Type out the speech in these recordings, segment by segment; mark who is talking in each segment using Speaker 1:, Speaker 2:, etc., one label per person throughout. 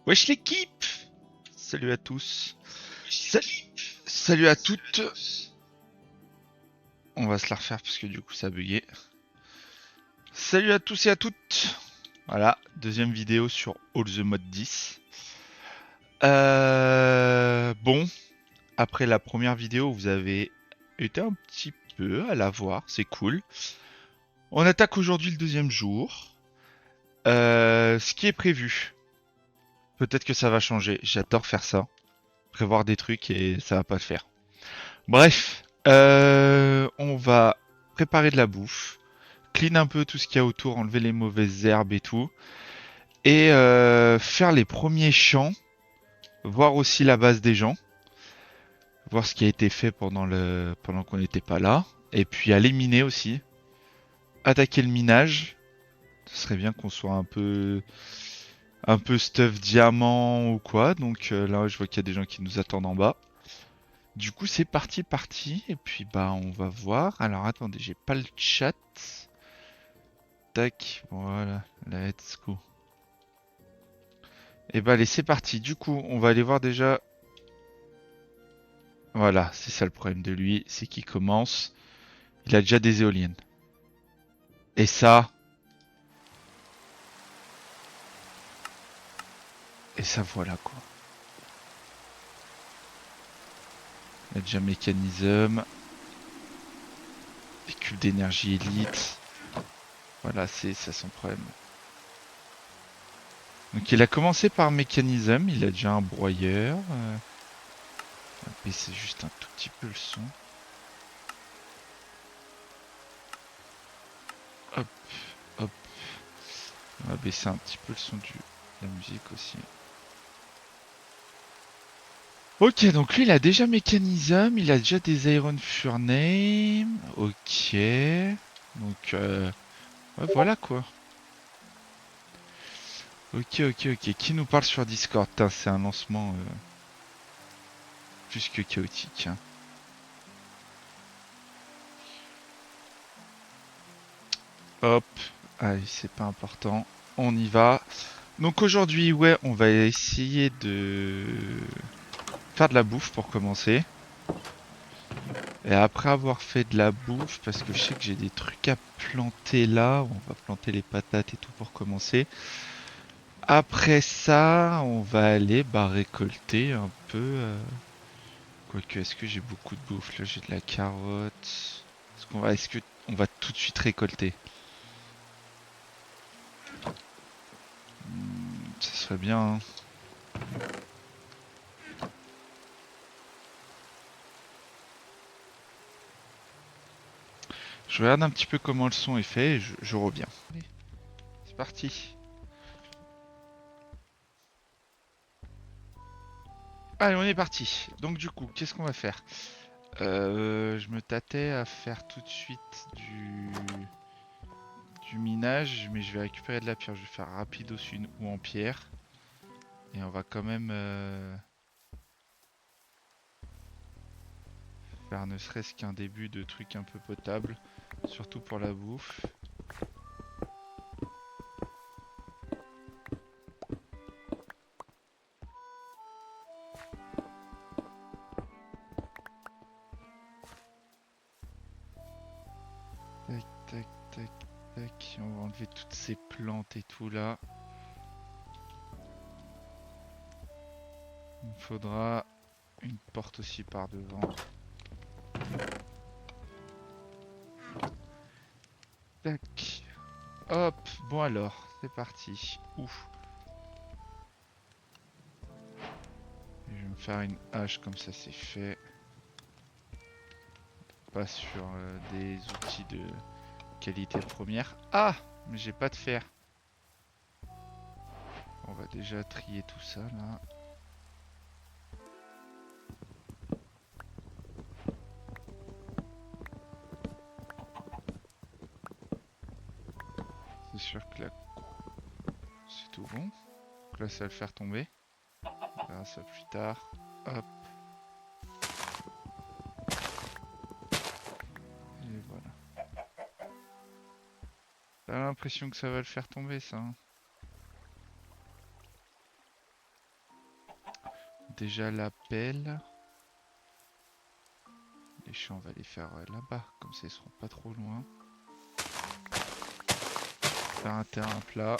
Speaker 1: Wesh l'équipe! Salut à tous. Sa- Salut à toutes. On va se la refaire parce que du coup ça a bugué. Salut à tous et à toutes. Voilà, deuxième vidéo sur All the Mode 10. Bon, après la première vidéo, vous avez été un petit peu à la voir, c'est cool. On attaque aujourd'hui le deuxième jour. Ce qui est prévu. Peut-être que ça va changer. J'adore faire ça. Prévoir des trucs et ça va pas le faire. Bref, on va préparer de la bouffe, clean un peu tout ce qu'il y a autour, enlever les mauvaises herbes et tout, et faire les premiers champs, voir aussi la base des gens, voir ce qui a été fait pendant qu'on n'était pas là, et puis aller miner aussi, attaquer le minage. Ce serait bien qu'on soit un peu stuff diamant ou quoi. Donc là, je vois qu'il y a des gens qui nous attendent en bas. Du coup, c'est parti. Et puis, bah, on va voir. Alors, attendez, j'ai pas le chat. Tac, voilà, let's go. Et bah, allez, c'est parti. Du coup, on va aller voir déjà. Voilà, c'est ça le problème de lui, c'est qu'il commence. Il a déjà des éoliennes. Et ça. Et ça, voilà quoi. Il a déjà mécanisme. Véhicule d'énergie élite. Voilà, c'est ça son problème. Donc il a commencé par mécanisme, il a déjà un broyeur. On va baisser juste un tout petit peu le son. Hop, hop. On va baisser un petit peu le son de la musique aussi. Ok, donc lui il a déjà mécanisme, il a déjà des Iron Furnace. Ok. Donc ouais, voilà quoi. Ok, ok, ok. Qui nous parle sur Discord? Putain, c'est un lancement plus que chaotique, hein. Hop. Allez, c'est pas important. On y va. Donc aujourd'hui, ouais, on va essayer de faire de la bouffe pour commencer. Et après avoir fait de la bouffe, parce que je sais que j'ai des trucs à planter là, on va planter les patates et tout pour commencer. Après ça, on va aller récolter un peu. Quoique, est-ce que j'ai beaucoup de bouffe? Là, j'ai de la carotte. Est-ce que on va tout de suite récolter? Ça serait bien, hein. Je regarde un petit peu comment le son est fait et je reviens. Allez, c'est parti. Allez, on est parti. Donc du coup, qu'est-ce qu'on va faire? Je me tâtais à faire tout de suite du minage, mais je vais récupérer de la pierre. Je vais faire rapide aussi ou en pierre. Et on va quand même faire ne serait-ce qu'un début de truc un peu potable. Surtout pour la bouffe. Tac, tac, tac, tac. On va enlever toutes ces plantes et tout là. Il me faudra une porte aussi par devant. Tac. Hop. Bon alors, c'est parti. Ouf. Je vais me faire une hache comme ça c'est fait. Pas sur des outils de qualité première. Ah! Mais j'ai pas de fer. On va déjà trier tout ça là. C'est sûr que là, c'est tout bon. Donc là, ça va le faire tomber. On verra ça plus tard. Hop. Et voilà. T'as l'impression que ça va le faire tomber, ça, hein. Déjà la pelle. Les champs, on va les faire là-bas. Comme ça, ils seront pas trop loin. Faire un terrain plat.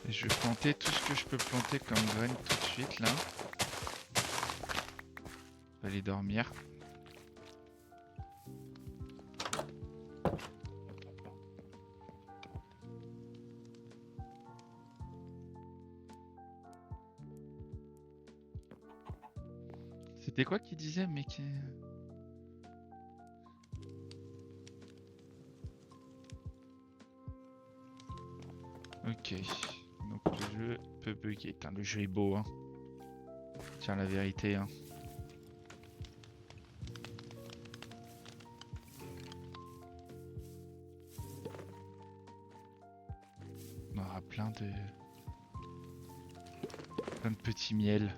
Speaker 1: Et je vais planter tout ce que je peux planter comme graines tout de suite, là. On va aller dormir. C'était quoi qui disait, mec? Ok. Donc le jeu peut bugger. Putain, le jeu est beau, hein. Tiens, la vérité, hein. On aura plein de petits miels.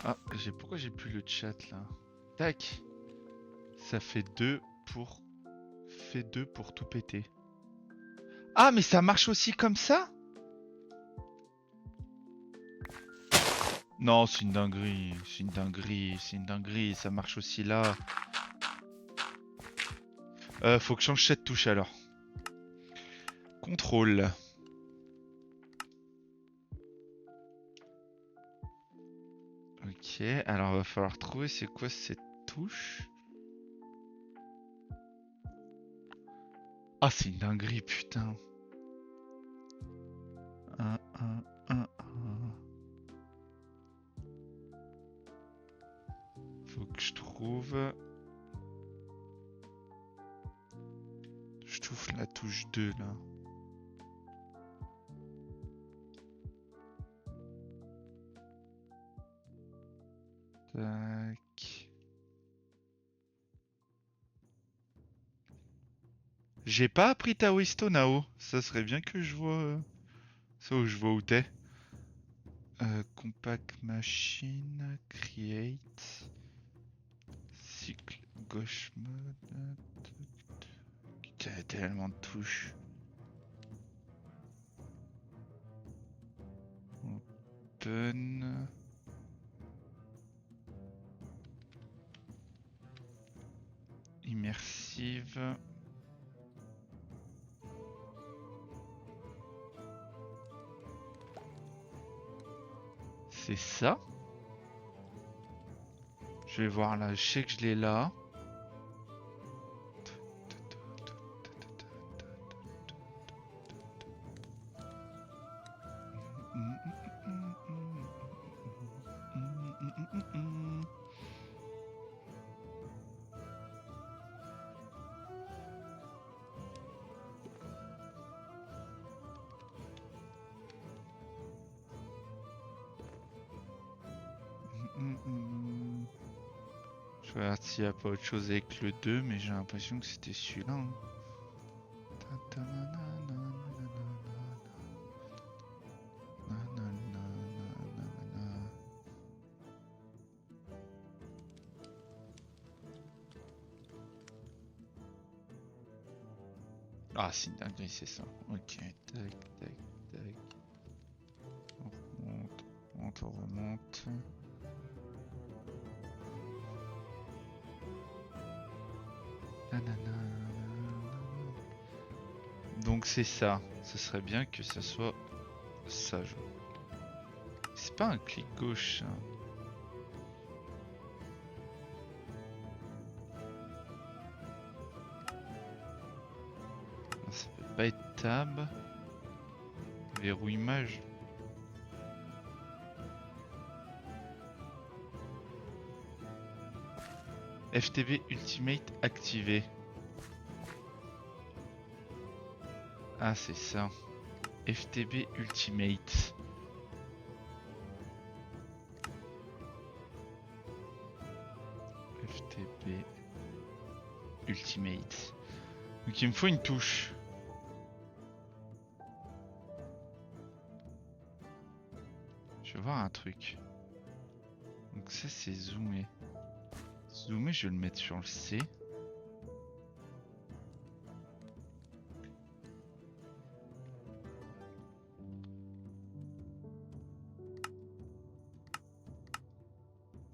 Speaker 1: Ah, pourquoi j'ai plus le chat là? Tac. Ça fait 2 pour... Fait 2 pour tout péter. Ah, mais ça marche aussi comme ça? Non, c'est une dinguerie, c'est une dinguerie, c'est une dinguerie, ça marche aussi là. Faut que je change cette touche alors. Contrôle. Ok, alors va falloir trouver c'est quoi cette touche. Ah, c'est une dinguerie, putain. Un, un, un. Faut que je trouve. Je trouve la touche 2 là. Tac. J'ai pas appris Taoisto Nao. Ça serait bien que je vois ça où je vois où t'es. Compact Machine, Create, Cycle, Gauche Mode. Putain, tellement de touches. Open. Immersive. C'est ça? Je vais voir là, je sais que je l'ai là. Je regarde s'il n'y a pas autre chose avec le 2, mais j'ai l'impression que c'était celui-là, hein. Ah, c'est une dinguerie, c'est ça. Ok, tac, tac, tac. On remonte, on remonte. Nanana. Donc c'est ça. Ce serait bien que ça soit ça. C'est pas un clic gauche, ça. Ça peut pas être tab. Verrou image. FTB Ultimate activé. Ah, c'est ça. FTB Ultimate. FTB Ultimate. Donc il me faut une touche. Je vais voir un truc. Donc ça c'est zoomer. Zoomer, je vais le mettre sur le C.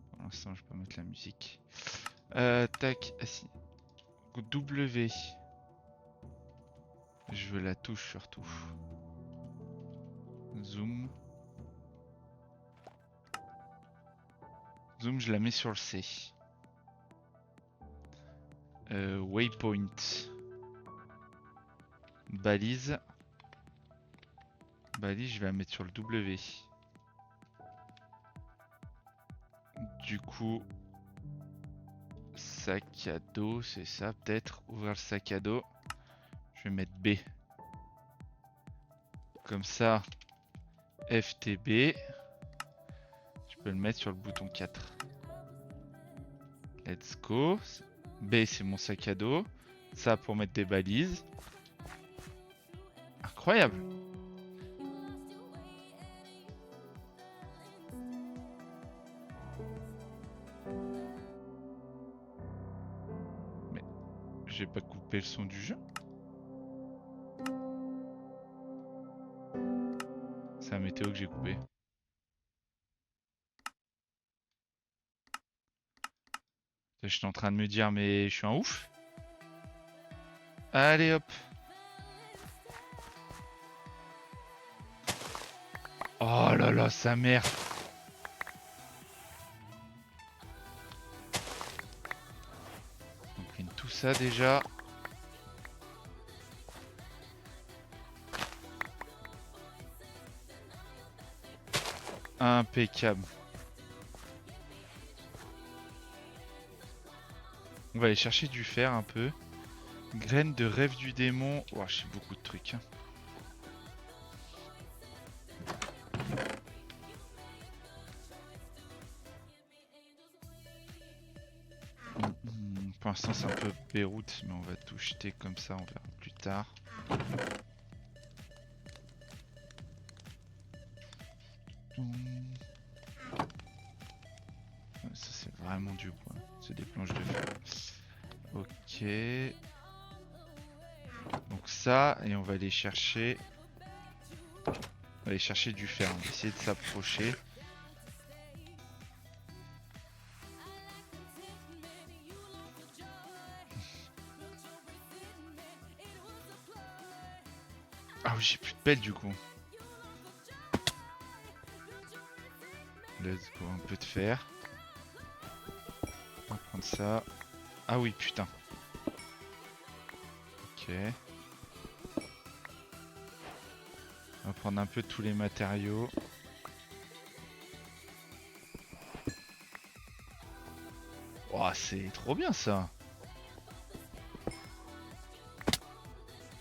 Speaker 1: Pour l'instant, je vais pas mettre la musique. Tac, assis. W. Je veux la touche surtout. Zoom. Zoom, je la mets sur le C. Waypoint. Balise. Balise, je vais la mettre sur le W. Du coup, sac à dos, c'est ça peut-être. Ouvrir le sac à dos. Je vais mettre B. Comme ça, FTB. Je peux le mettre sur le bouton 4. Let's go. B, c'est mon sac à dos. Ça pour mettre des balises. Incroyable. Mais j'ai pas coupé le son du jeu. C'est la météo que j'ai coupé. J'étais en train de me dire, mais je suis un ouf. Allez hop. Oh là là, sa mère. On clean tout ça déjà. Impeccable. On va aller chercher du fer un peu. Graines de rêve du démon. Oh, j'ai beaucoup de trucs. Hein. Pour l'instant c'est un peu Beyrouth, mais on va tout jeter comme ça, on verra plus tard. Ça c'est vraiment du bois, c'est des planches de fer. Ok. Donc ça, et on va aller chercher... On va aller chercher du fer, on va essayer de s'approcher. Ah oui, j'ai plus de pelle du coup. Let's go, un peu de fer. On va prendre ça. Ah oui, putain. Ok. On va prendre un peu tous les matériaux. Oh, c'est trop bien ça.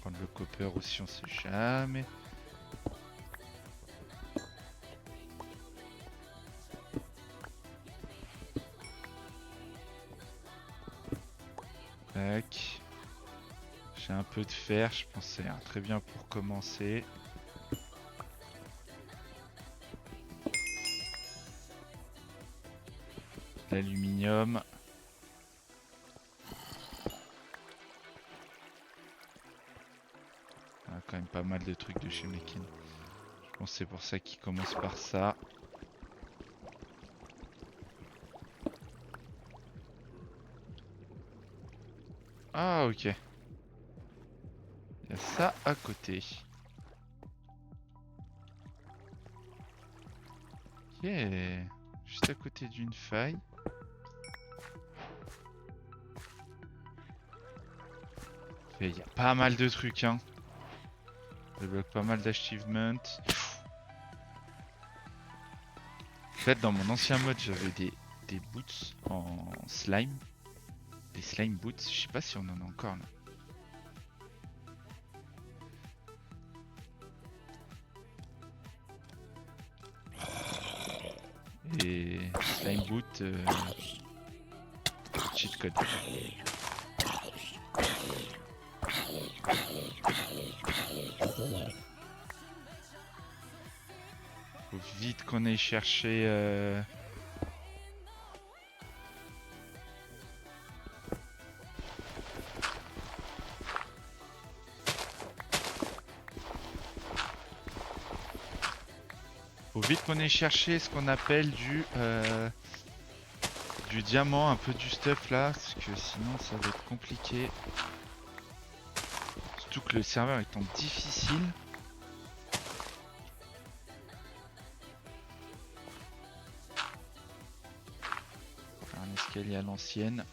Speaker 1: Prendre le copper aussi, on sait jamais. Tac. J'ai un peu de fer, je pense que c'est très bien pour commencer. L'aluminium. Ah, quand même pas mal de trucs de chez Mekin. Je pense que c'est pour ça qu'il commence par ça. Ah ok. Il y a ça à côté. Ok. Juste à côté d'une faille. Et il y a pas mal de trucs hein. Je débloque pas mal d'achievements. En fait dans mon ancien mode j'avais des boots en slime. Des slime boots, je sais pas si on en a encore là. Et slime boot cheat code. Faut vite qu'on aille chercher faut vite qu'on aille chercher ce qu'on appelle du diamant, un peu du stuff là, parce que sinon ça va être compliqué. Surtout que le serveur étant difficile. Faire un escalier à l'ancienne.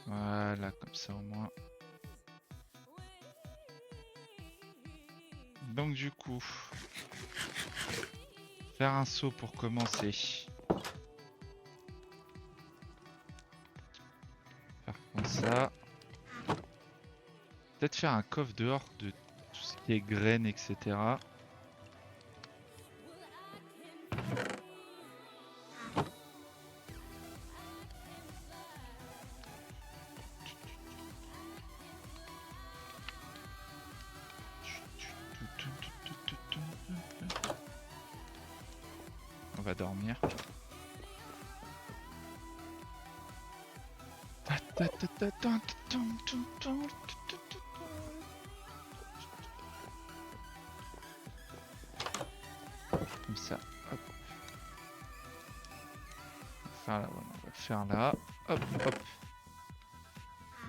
Speaker 1: Voilà, comme ça au moins. Donc du coup, faire un saut pour commencer. Faire comme ça. Peut-être faire un coffre dehors de tout ce qui est graines, etc. On va dormir. Comme ça. Hop. On va faire là, on va faire là. Hop, hop.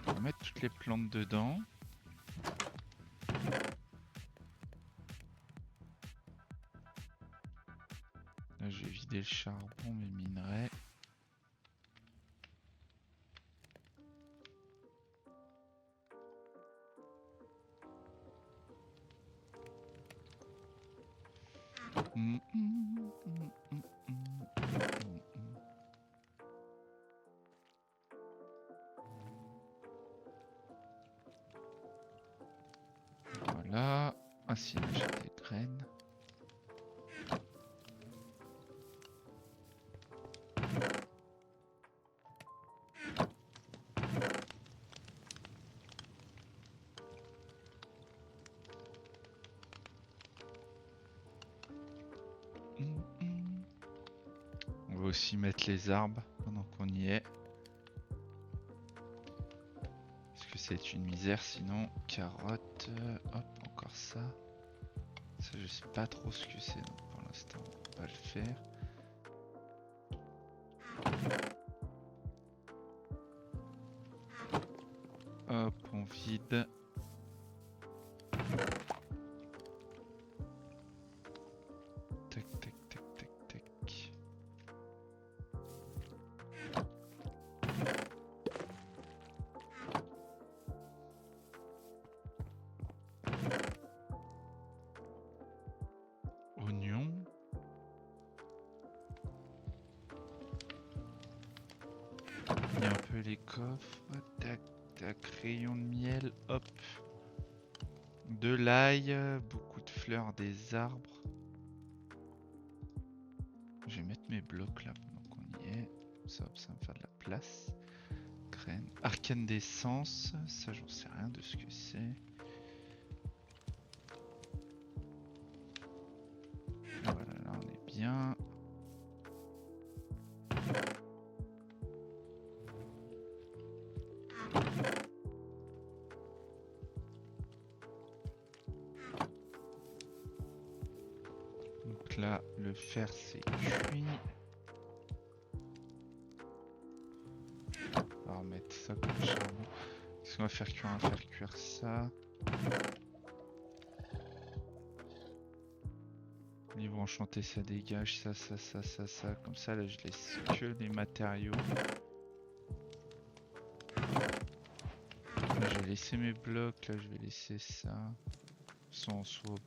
Speaker 1: On va mettre toutes les plantes dedans. Là, je vais vider le charbon, mes minerais. Voilà. Ah si, là j'ai des graines. On va aussi mettre les arbres pendant qu'on y est. Parce que c'est une misère sinon. Carottes, hop, encore ça. Ça je sais pas trop ce que c'est donc pour l'instant on va pas le faire. Hop, on vide. Tac, tac, tac, tac, tac. Oignon. Il y a un peu les coffres. Tac, tac, rayon de miel. Hop. De l'ail, beaucoup de fleurs, des arbres. Je vais mettre mes blocs là pendant qu'on y est. Ça va me faire de la place. Graines. Arcane d'essence. Ça, j'en sais rien de ce que c'est. Voilà, là on est bien. Donc là, le fer c'est cuit. On va remettre ça comme charbon. Qu'est-ce qu'on va faire cuire? On va faire cuire ça. Niveau enchanté, ça dégage. Ça. Comme ça, là, je laisse que les matériaux. Là, je vais laisser mes blocs. Là, je vais laisser ça. Sans swap.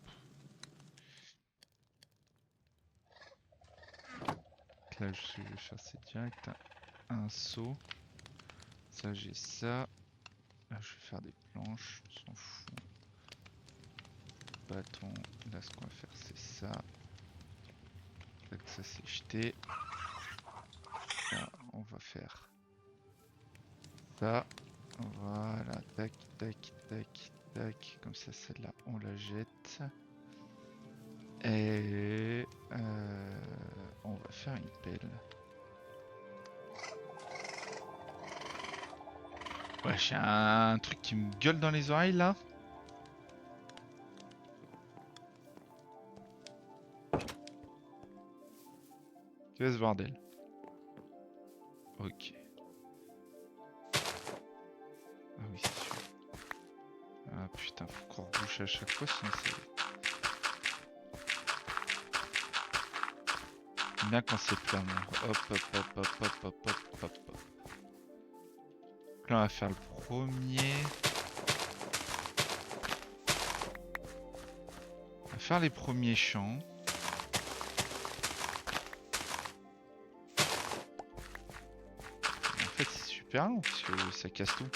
Speaker 1: Là, ce que je vais faire, c'est direct un seau. Ça, j'ai ça. Là, je vais faire des planches. On s'en fout. Bâton. Là, ce qu'on va faire, c'est ça. Là, ça, c'est jeté. Là, on va faire ça. Voilà. Tac, tac, tac, tac. Comme ça, celle-là, on la jette. Et on va faire une pelle. Ouais, j'ai un truc qui me gueule dans les oreilles là. Qu'est-ce ce bordel? Ok. Ah oui, c'est sûr. Ah putain, faut qu'on rebouche à chaque fois sinon c'est... Bien quand c'est plat, moi. Hop, hop, hop, hop, hop, hop, hop, hop, hop. Donc là, on va faire le premier. On va faire les premiers champs. En fait, c'est super long parce que ça casse tout.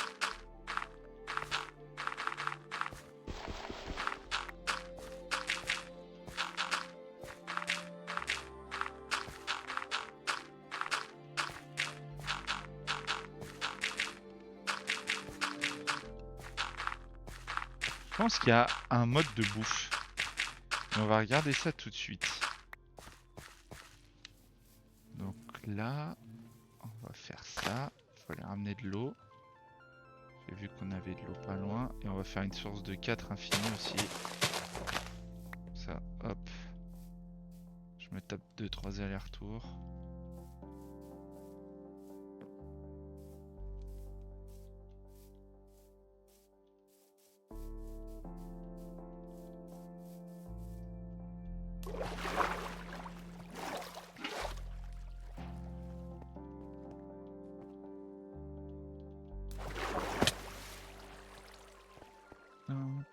Speaker 1: Je pense qu'il y a un mode de bouffe. Et on va regarder ça tout de suite. Donc là, on va faire ça. Il faut aller ramener de l'eau. J'ai vu qu'on avait de l'eau pas loin. Et on va faire une source de 4 infinie aussi. Ça, hop. Je me tape 2-3 allers-retours.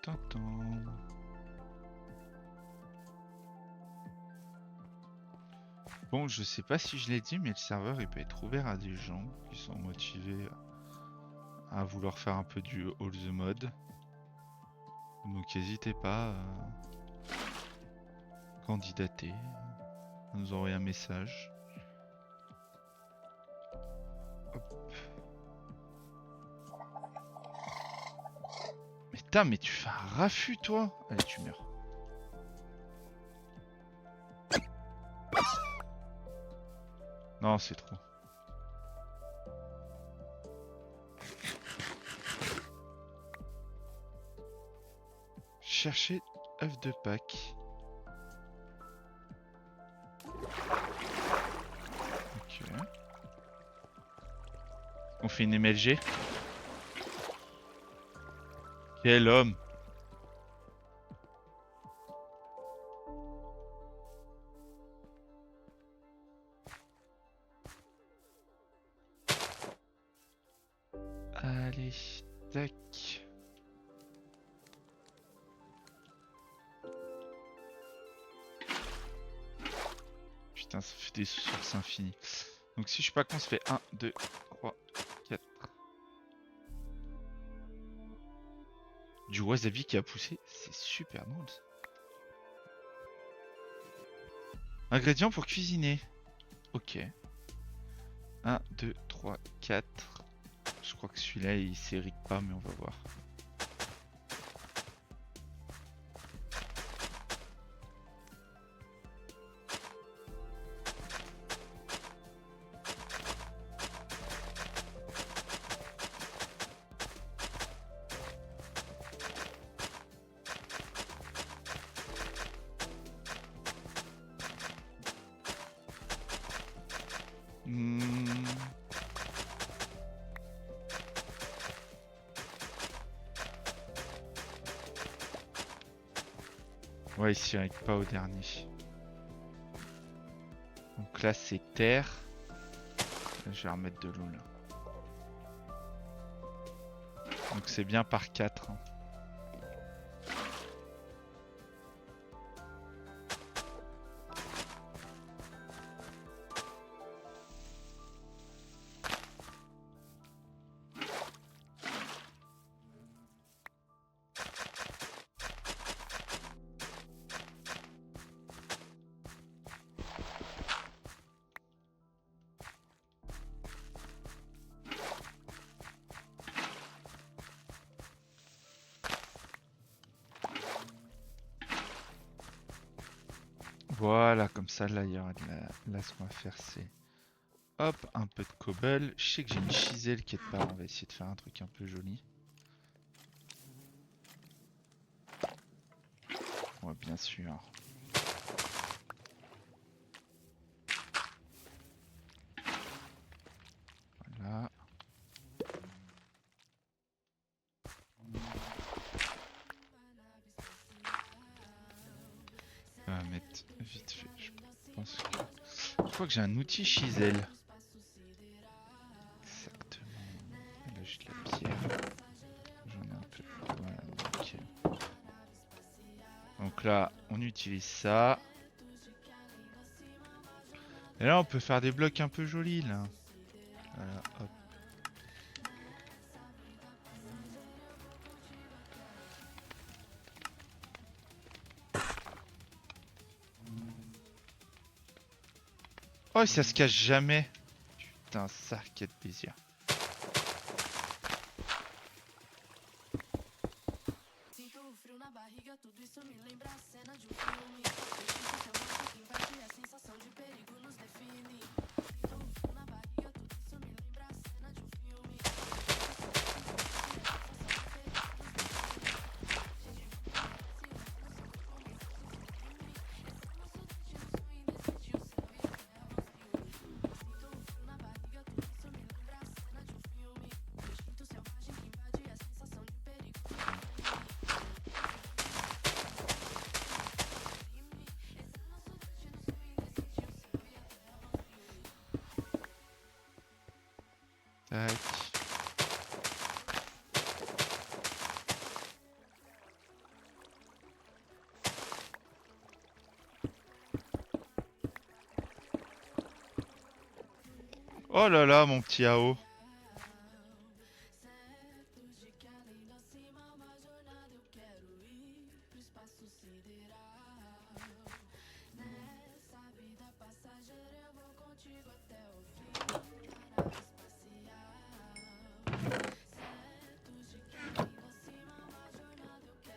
Speaker 1: Tintin. Bon, je sais pas si je l'ai dit, mais le serveur il peut être ouvert à des gens qui sont motivés à vouloir faire un peu du all the mode. Donc n'hésitez pas à candidater, à nous envoyer un message. Hop. Mais tu fais un raffut toi. Allez, tu meurs. Non, c'est trop. Chercher œuf de Pâques. Ok. On fait une MLG. Quel homme! Allez, tac. Putain, ça fait des sources infinies. Donc si je suis pas con, ça fait 1, 2, 3, 4. Du wasabi qui a poussé, c'est super drôle ça. Ingrédients pour cuisiner. Ok. 1, 2, 3, 4. Je crois que celui-là il s'érite pas, mais on va voir. Hmm. Ouais, il s'y arrive pas au dernier. Donc là, c'est terre. Là, je vais remettre de l'eau là. Donc c'est bien par 4. Hein. Voilà, comme ça, là, il y aura de la... Là, ce qu'on va faire, c'est... Hop, un peu de cobble. Je sais que j'ai une chiselle qui est de part. On va essayer de faire un truc un peu joli. Ouais, bien sûr. Voilà. On va mettre vite fait. Je pense que... Je crois que j'ai un outil chisel. Exactement. Là, j'ai de la pierre. J'en ai un peu. Voilà, nickel. Donc là, on utilise ça. Et là, on peut faire des blocs un peu jolis, là. Voilà, hop. Oh, ça se cache jamais. Putain, ça, quel plaisir. Oh là là, mon petit AO.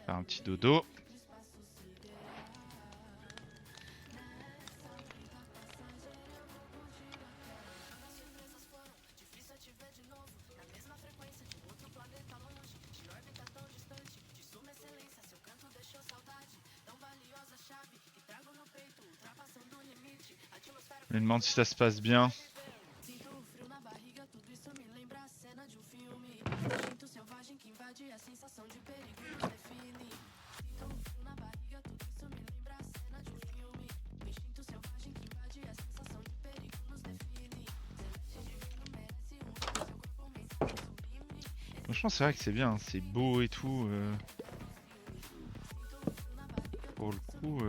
Speaker 1: Faire un petit dodo. Je me demande si ça se passe bien. Franchement, c'est vrai que c'est bien, hein, c'est beau et tout. Pour le coup,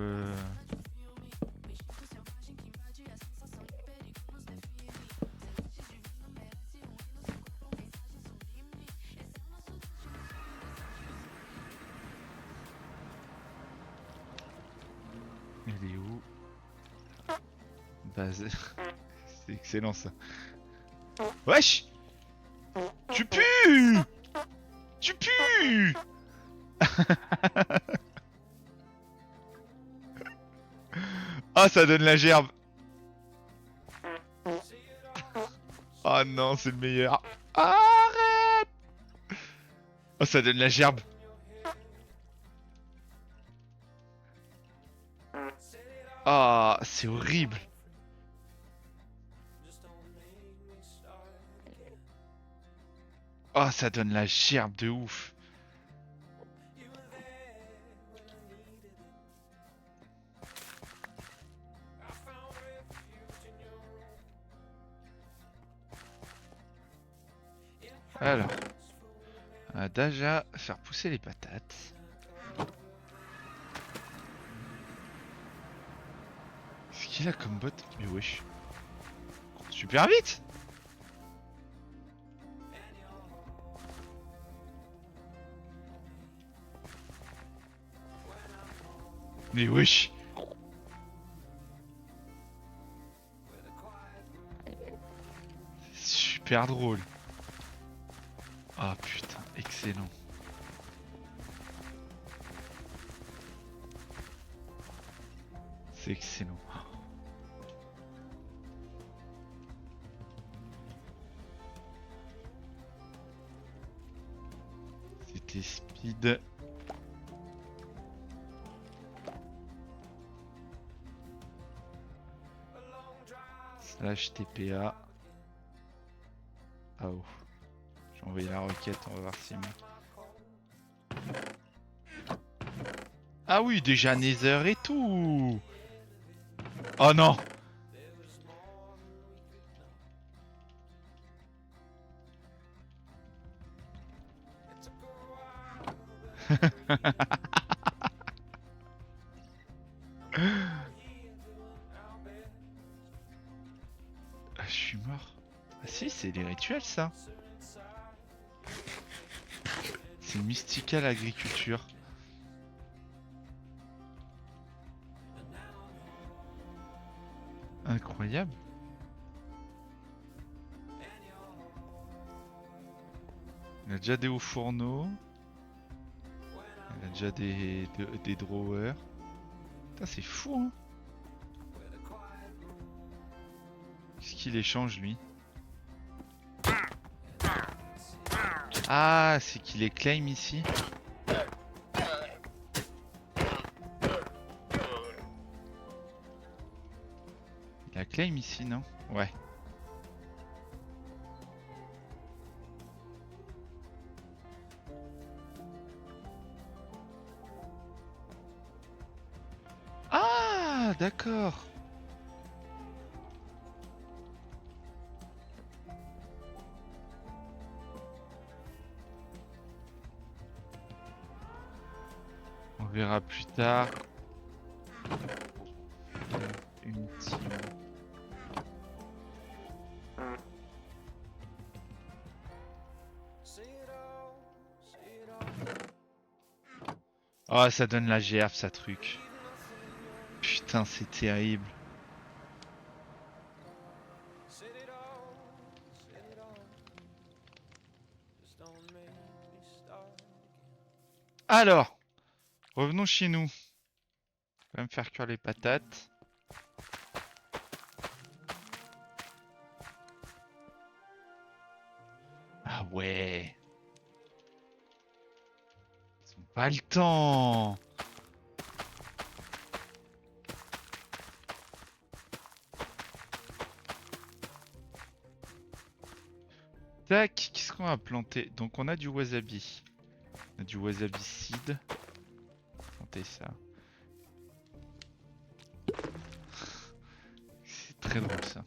Speaker 1: il est où? Base. C'est excellent ça. Wesh! Tu pues! Tu pues! Ah, ça donne la gerbe! Oh non, c'est le meilleur. Arrête! Oh, ça donne la gerbe. Ah, c'est horrible. Ah, ça donne la gerbe de ouf. Alors, on va déjà faire pousser les patates. Ce qu'il a comme bot? Mais wesh. Super vite! Mais wesh! C'est super drôle. Ah putain, excellent. C'est excellent. C'était speed. Slash TPA. Ah oh. J'ai envoyé la requête, on va voir si... Ah oui, déjà Nether et tout. Oh non. Ah, je suis mort. Ah si, c'est les rituels ça. C'est Mystical Agriculture. Incroyable. Il a déjà des hauts fourneaux. Il a déjà des drawers. Putain, c'est fou, hein. Qu'est-ce qu'il échange, lui? Ah, c'est qu'il les claim ici. Il a claim ici, non? Ouais. Ah, d'accord. On verra plus tard. Une team. Oh, ça donne la gerbe, ça truc. Putain, c'est terrible. Alors, revenons chez nous. On va me faire cuire les patates. Ah ouais. Ils ont pas le temps. Tac, qu'est-ce qu'on va planter? Donc on a du wasabi. On a du wasabi seed. Planter ça. C'est très drôle ça.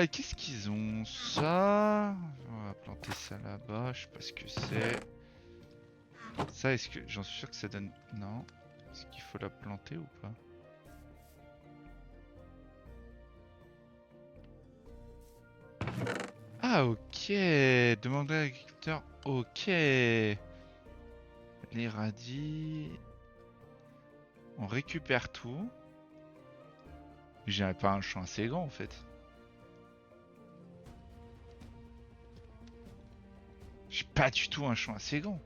Speaker 1: Qu'est-ce qu'ils ont? Ça. On va planter ça là-bas. Je sais pas ce que c'est. Ça, est-ce que. J'en suis sûr que ça donne. Non. Est-ce qu'il faut la planter ou pas? Ah, ok. Demander à l'agriculteur. Ok. Les radis. On récupère tout. J'ai pas un champ assez grand en fait. J'ai pas du tout un champ assez grand.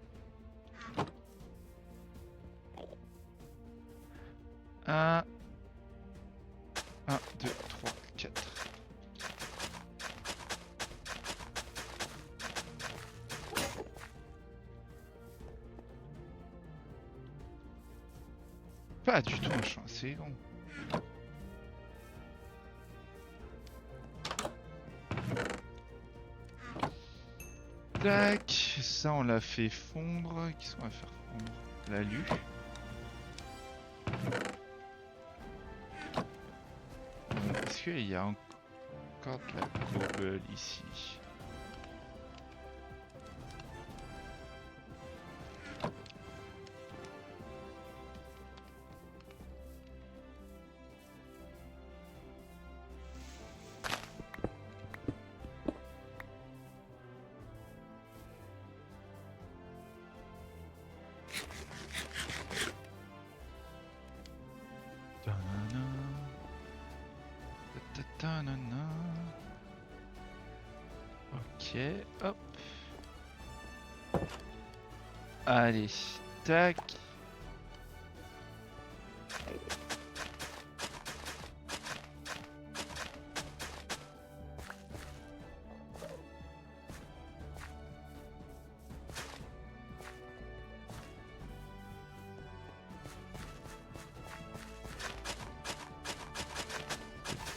Speaker 1: 1, 1, 2, 3, 4. Pas du tout un champ assez grand. Tac, ça on l'a fait fondre. Qu'est-ce qu'on va faire fondre? L'alu. Est-ce qu'il y a encore de la cobble ici? Ta-na-na. Ta-ta-ta-na-na. Ok, hop. Allez, tac.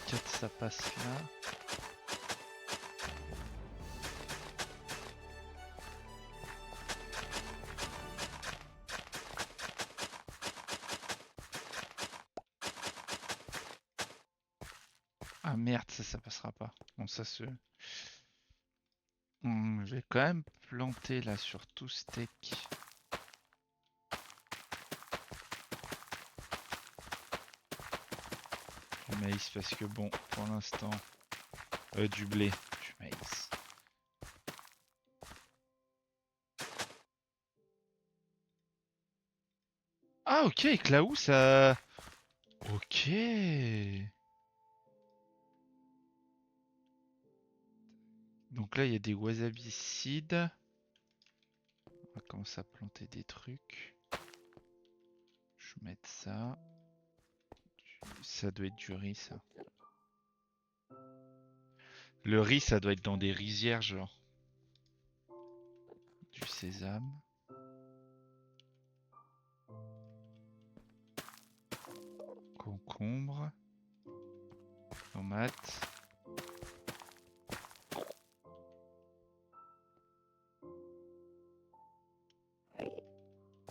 Speaker 1: Peut-être ça passe là. Ah merde, ça passera pas. Bon, ça se. Je vais quand même planter là sur tout steak. Du maïs parce que bon, pour l'instant, du blé, du maïs. Ah ok, avec la housse, ça. Ok. Donc là, il y a des wasabi seeds. On va commencer à planter des trucs. Je vais mettre ça. Ça doit être du riz, ça. Le riz, ça doit être dans des rizières, genre. Du sésame. Concombre. Tomate.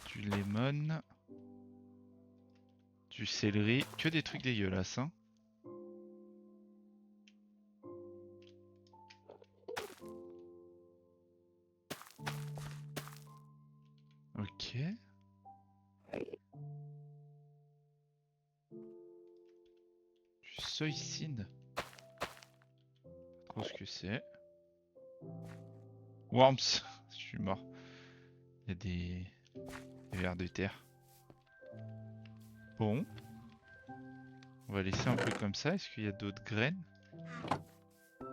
Speaker 1: Du lemon. Du céleri. Que des trucs dégueulasses, hein. Ok. Du soycine. Pas trop ce que c'est. Worms. Je suis mort. Il y a des vers de terre. Bon. On va laisser un peu comme ça. Est-ce qu'il y a d'autres graines? On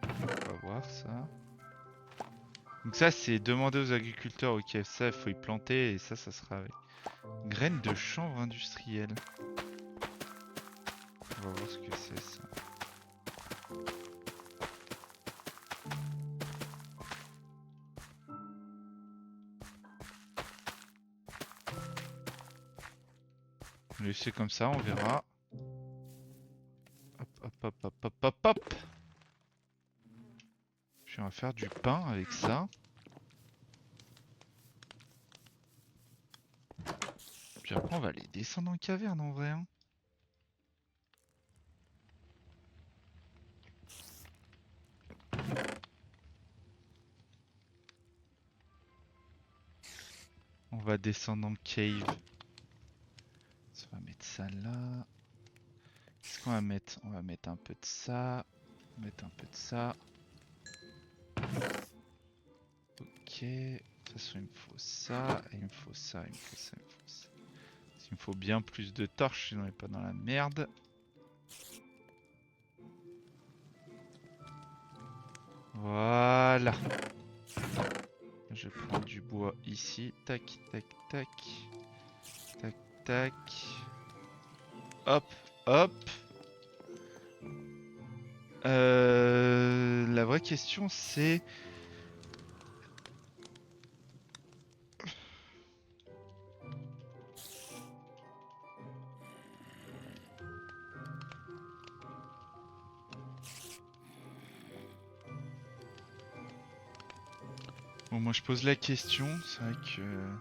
Speaker 1: va voir ça. Donc ça, c'est demander aux agriculteurs. Ok, ça, il faut y planter. Et ça sera avec. Graines de chanvre industriel. On va voir ce que c'est ça. On va laisser comme ça, on verra. Hop, hop, hop, hop, hop, hop, hop. Puis on va faire du pain avec ça. Puis après on va aller descendre en caverne en vrai. Hein. On va descendre en cave. On va mettre ça là. Qu'est-ce qu'on va mettre? On va mettre un peu de ça. On va mettre un peu de ça. Ok. De toute façon il me faut ça. Et il me faut ça. Il me faut ça. Il me faut ça. Il me faut bien plus de torches sinon on est pas dans la merde. Voilà. Je prends du bois ici. Tac, tac, tac. Tac, tac. Hop, hop. La vraie question c'est... Bon, moi je pose la question, c'est vrai que...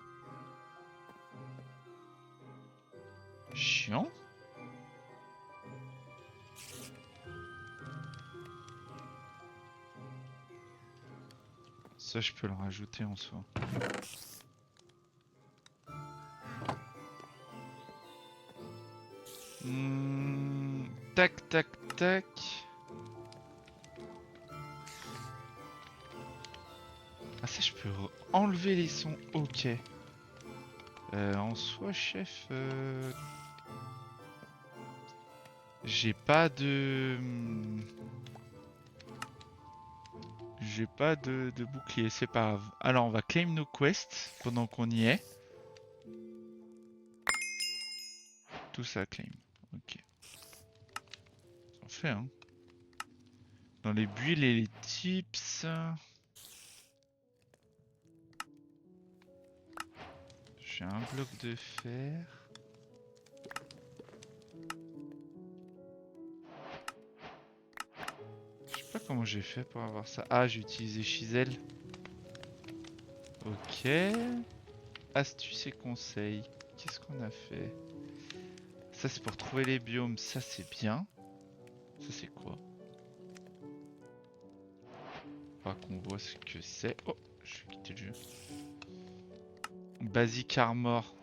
Speaker 1: Chiant. Ça je peux le rajouter en soi. Tac, tac, tac. Ah ça je peux enlever les sons, ok. En soi chef... J'ai pas de... J'ai pas de bouclier, c'est pas grave. Alors on va claim nos quests pendant qu'on y est. Tout ça claim. Ok. On fait hein. Dans les builes et les tips. J'ai un bloc de fer. Je sais pas comment j'ai fait pour avoir ça. Ah, j'ai utilisé Chisel. Ok. Astuces et conseils. Qu'est-ce qu'on a fait? Ça, c'est pour trouver les biomes. Ça, c'est bien. Ça, c'est quoi? Faudra qu'on voit ce que c'est. Oh, je vais quitter le jeu. Basic Armor.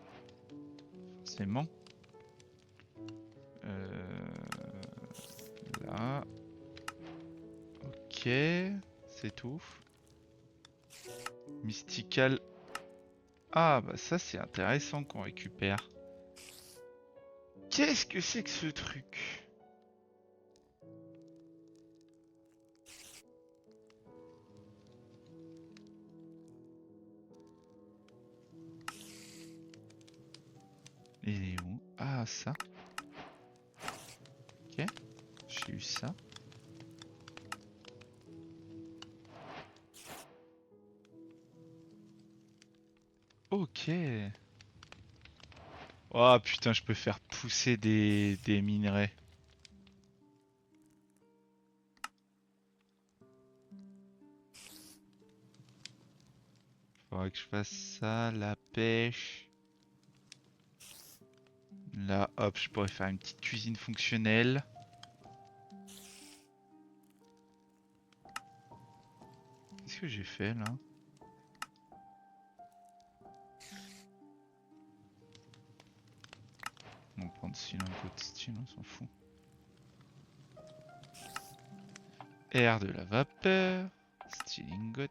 Speaker 1: Forcément. Là. Ok. C'est tout. Mystical. Ah, bah ça, c'est intéressant qu'on récupère. Qu'est-ce que c'est que ce truc? Il est où? Ah, ça. Ok. J'ai eu ça. Ok. Oh putain, je peux faire pousser des minerais. Faudrait que je fasse ça, la pêche. Là, hop, je pourrais faire une petite cuisine fonctionnelle. Qu'est-ce que j'ai fait là? On va prendre style, un peu de style, on s'en fout. Air de la vapeur. petit lingot.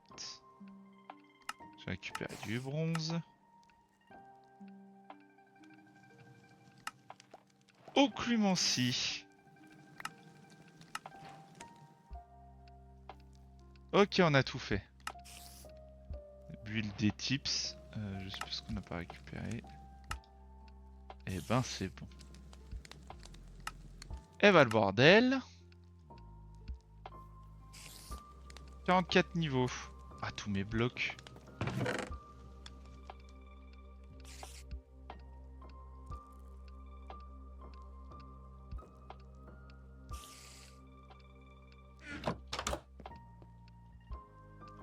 Speaker 1: J'ai récupéré du bronze. Occlumency. Ok, on a tout fait. Build des tips. Je sais pas ce qu'on n'a pas récupéré. Eh ben, c'est bon. Eh ben, le bordel. 44 niveaux. Ah, tous mes blocs.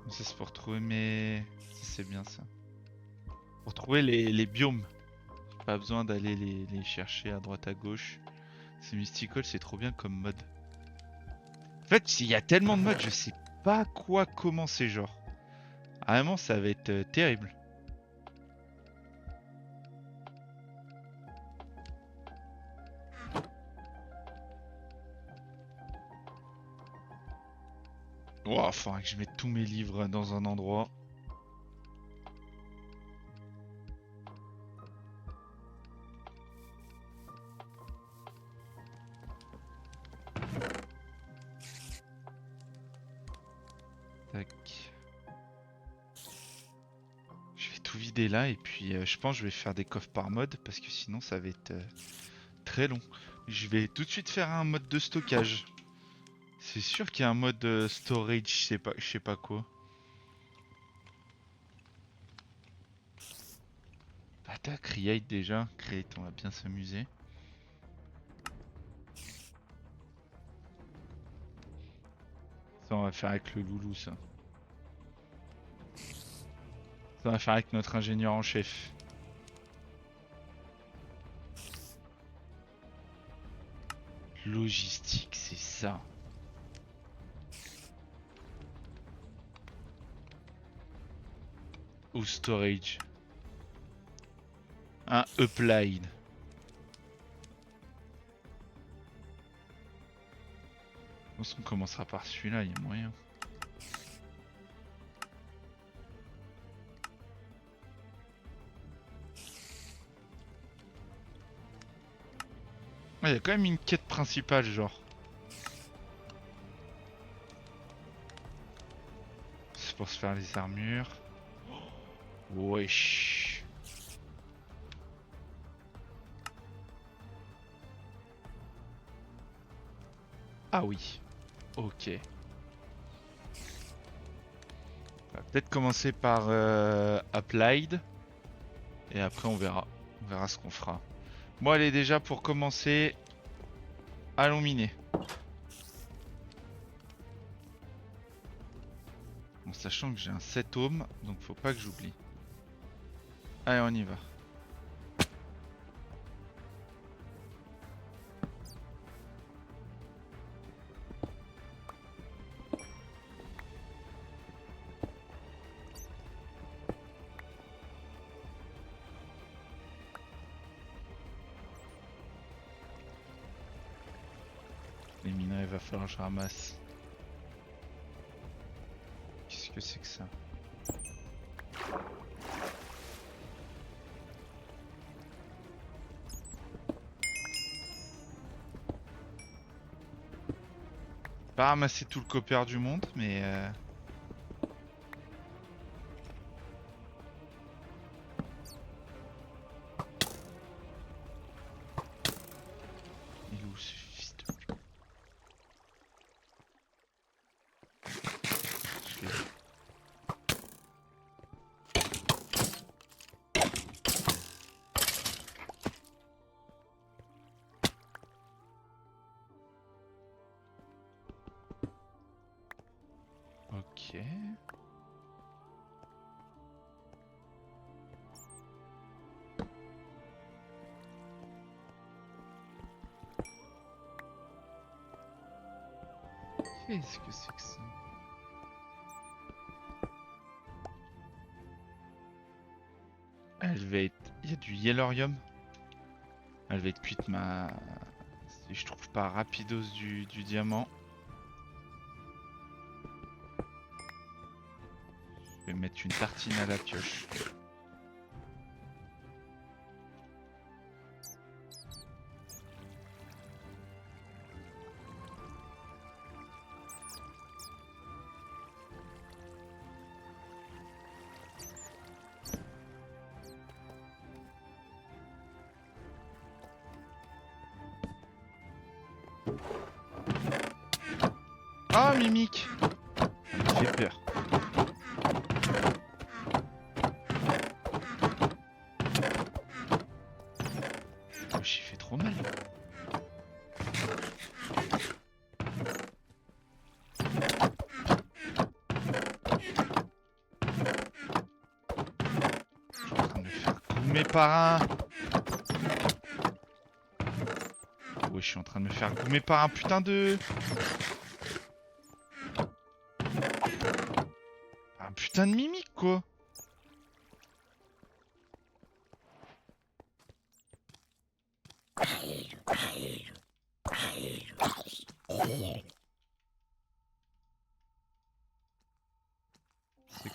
Speaker 1: Ça, c'est pour trouver mes... C'est bien ça. Pour trouver les biomes. Pas besoin d'aller les chercher à droite à gauche. C'est Mystical, c'est trop bien comme mode. En fait, il y a tellement de modes, je sais pas quoi commencer, genre. Ah, vraiment, ça va être terrible. Oh, faudrait que je mette tous mes livres dans un endroit. Tac. Je vais tout vider là et puis je pense que je vais faire des coffres par mode parce que sinon ça va être très long. Je vais tout de suite faire un mode de stockage. C'est sûr qu'il y a un mode storage, je sais pas quoi. Bah t'as create déjà, create, on va bien s'amuser. Ça on va faire avec le loulou ça. Ça on va faire avec notre ingénieur en chef. Logistique, c'est ça. Ou storage. Un applied. Je pense qu'on commencera par celui-là, il y a moyen. Il y a quand même une quête principale, genre. C'est pour se faire les armures. Wesh. Ah oui. Ok. On va peut-être commencer par Applied. Et après on verra. On verra ce qu'on fera. Moi, allez, déjà pour commencer, allons miner. En sachant que j'ai un 7 ohms, donc faut pas que j'oublie. Allez, on y va. Les minerais, il va falloir que je ramasse. Qu'est-ce que c'est que ça? Pas ramasser tout le copper du monde, mais il est où ce fils de pute? Je l'ai. Ok. Qu'est-ce que c'est que ça? Elle va être... Il y a du Yellorium. Elle va être cuite ma... Si je trouve pas rapidos du diamant. vais mettre une tartine à la pioche. Ah, Mimique! Ça me fait peur. Oh, j'ai fait trop mal. Je suis en train de me faire goumer par un. Oui, je suis en train de me faire goumer par un putain de. Un putain de Mimique, quoi. C'est-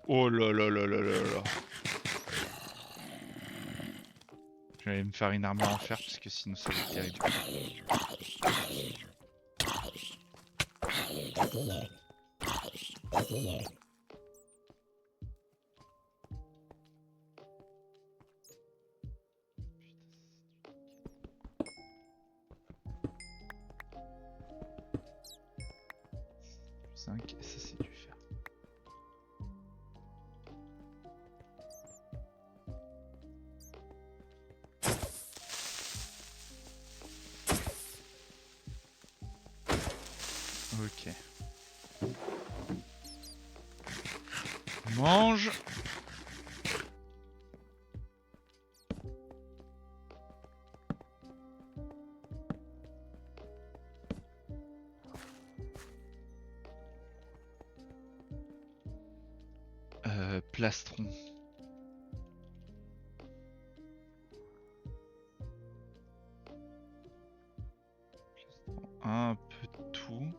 Speaker 1: Oh là là là là là là. Je vais aller me faire une armure en fer parce que sinon ça va être terrible. Du 5 et ça c'est du fer. Ok. Mange. Plastron. Un peu de tout.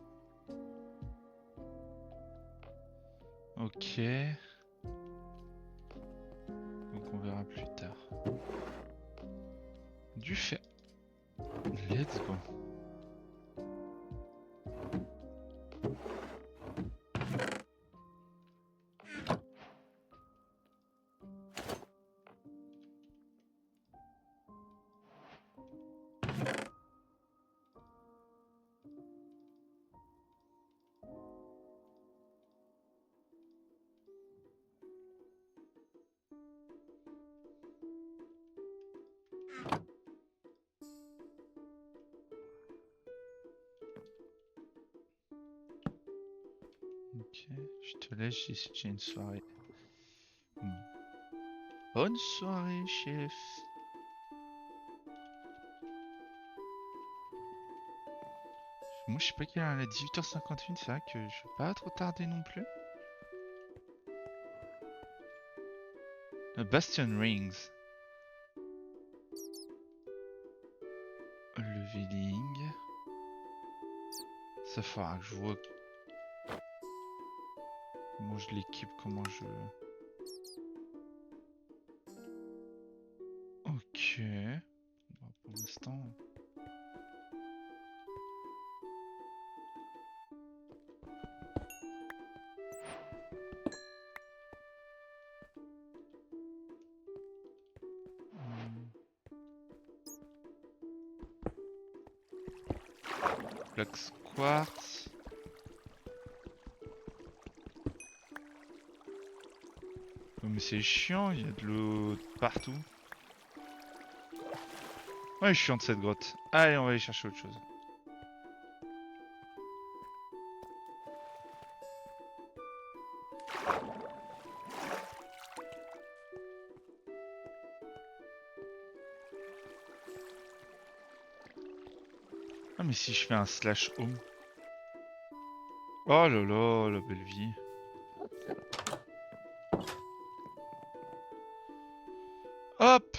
Speaker 1: Ok. Donc on verra plus tard. Du fer. Let's go. Ok, je te laisse, j'ai une soirée. Bonne soirée, chef. Moi, je sais pas qu'il est à 18h51, c'est vrai que je vais pas trop tarder non plus. Bastion Rings. Leveling. Ça fera que je vois comment je l'équipe, comment je... Ok. Bon, pour l'instant... Flax Quartz. Oh, mais c'est chiant, il y a de l'eau partout. Ouais, je suis en de cette grotte. Allez, on va aller chercher autre chose. Ah, mais si je fais un slash home. Oh là là, la belle vie. Hop!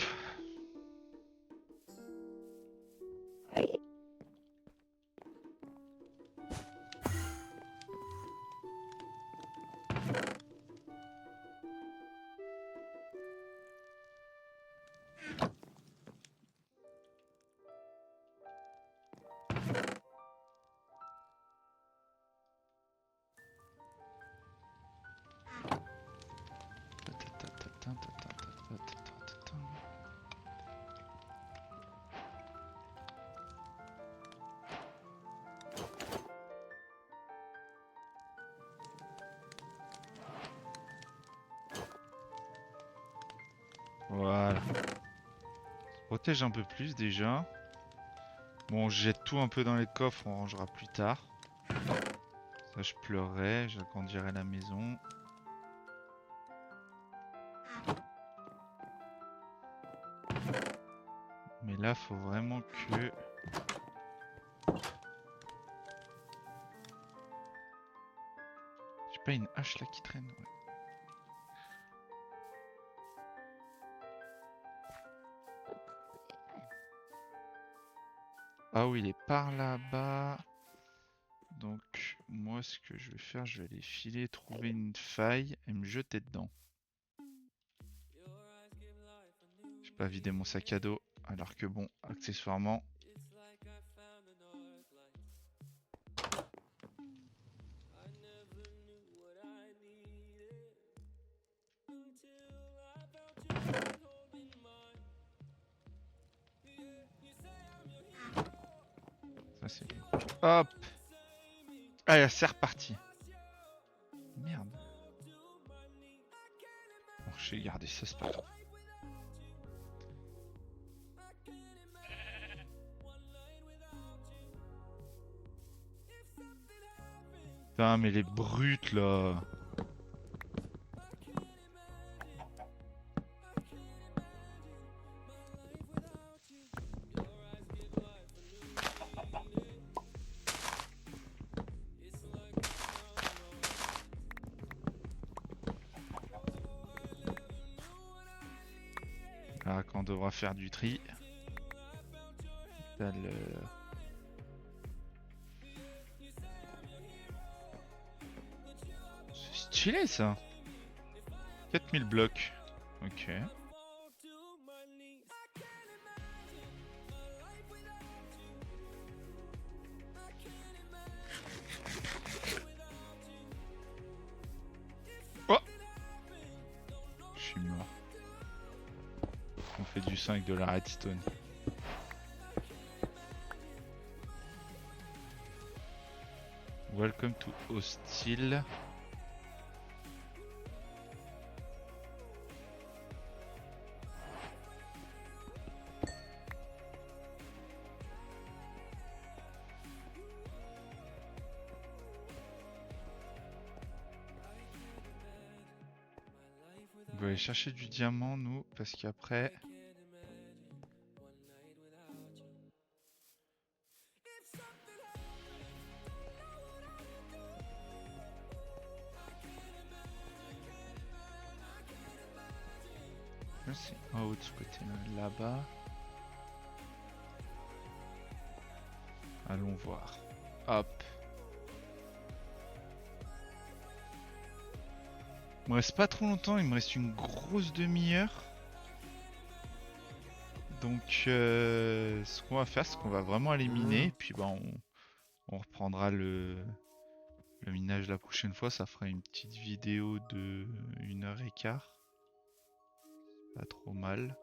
Speaker 1: protège un peu plus déjà. Bon, on jette tout un peu dans les coffres, on rangera plus tard. Ça, je pleurerai, j'agrandirai la maison. Mais là, faut vraiment que... J'ai pas une hache là qui traîne, ouais. Ah oui, il est par là-bas. Donc, moi, ce que je vais faire, je vais aller filer, trouver une faille et me jeter dedans. J'ai pas vidé mon sac à dos, alors que bon, accessoirement... Ça c'est... Hop! Allez, c'est reparti. Merde. Bon, je vais garder ça, c'est pas grave. Putain, mais les brutes là. Alors quand on devra faire du tri. T'as le... C'est stylé ça. 4000 blocs. Ok. Oh! Je suis mort. On fait du sang avec de la redstone. Welcome to Hostile. On va aller chercher du diamant nous parce qu'après... C'est en haut de ce côté là-bas. Allons voir. Hop. Il me reste pas trop longtemps, il me reste une grosse demi-heure. Donc ce qu'on va faire, c'est qu'on va vraiment aller miner. Et puis bah, on reprendra le minage la prochaine fois. Ça fera une petite vidéo de 1h15. Pas trop mal.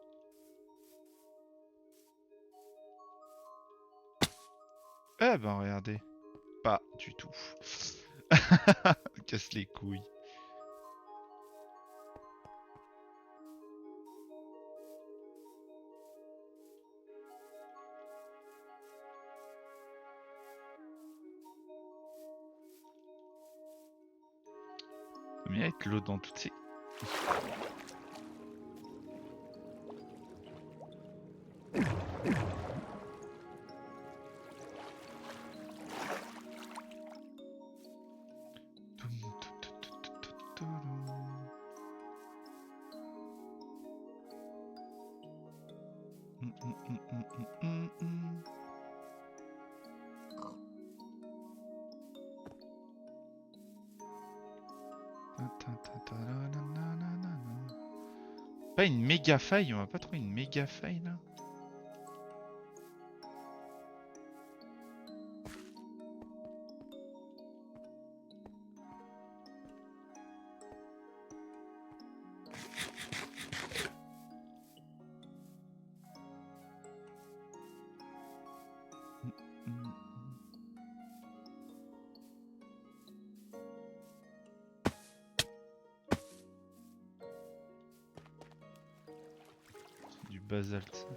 Speaker 1: Eh ben regardez. Pas du tout. Casse les couilles. Il y a avec l'eau dans toutes ces... Pas une méga faille, on va pas trouver une méga faille là? Du basalte.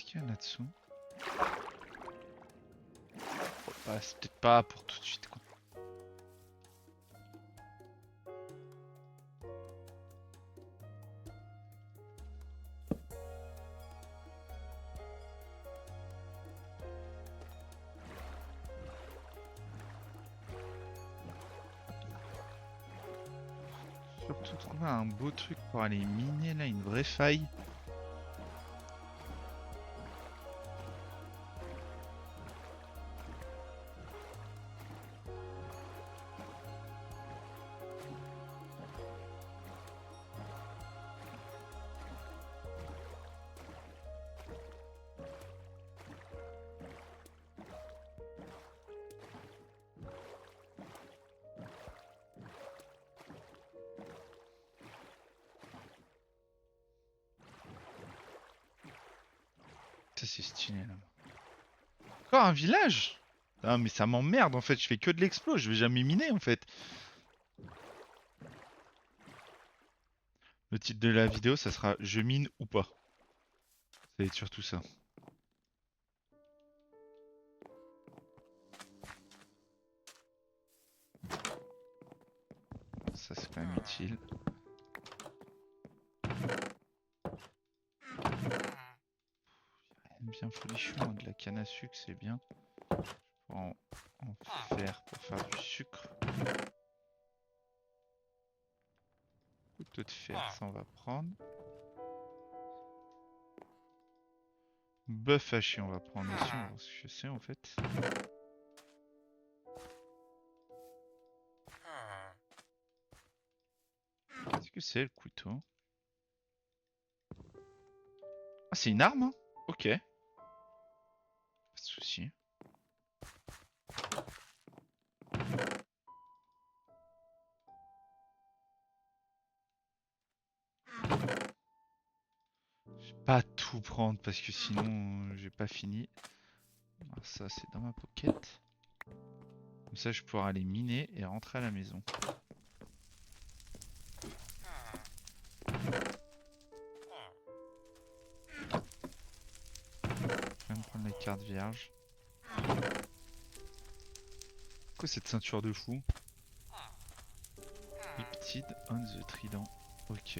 Speaker 1: qu'il y a là-dessous? Bah, c'est peut-être pas pour tout de suite quoi. Surtout trouver un beau truc pour aller miner là, une vraie faille. Ça c'est stylé là. Encore un village? Ah mais ça m'emmerde en fait, je fais que de l'explo, je vais jamais miner en fait. Le titre de la vidéo ça sera je mine ou pas. Ça va être surtout ça. Ça c'est quand même utile. Bien folichon, hein, de la canne à sucre c'est bien. Je pourrais en faire pour faire du sucre. Couteau de fer, ça on va prendre. Bœuf haché, on va prendre aussi, on va voir ce que c'est en fait. Qu'est-ce que c'est le couteau? Ah, c'est une arme, hein? Ok. Pas de soucis. Je vais pas tout prendre parce que sinon j'ai pas fini. Alors ça c'est dans ma pocket. Comme ça je pourrai aller miner et rentrer à la maison. Je vais me prendre la carte vierge. Quoi cette ceinture de fou? Riptide on the Trident. Ok.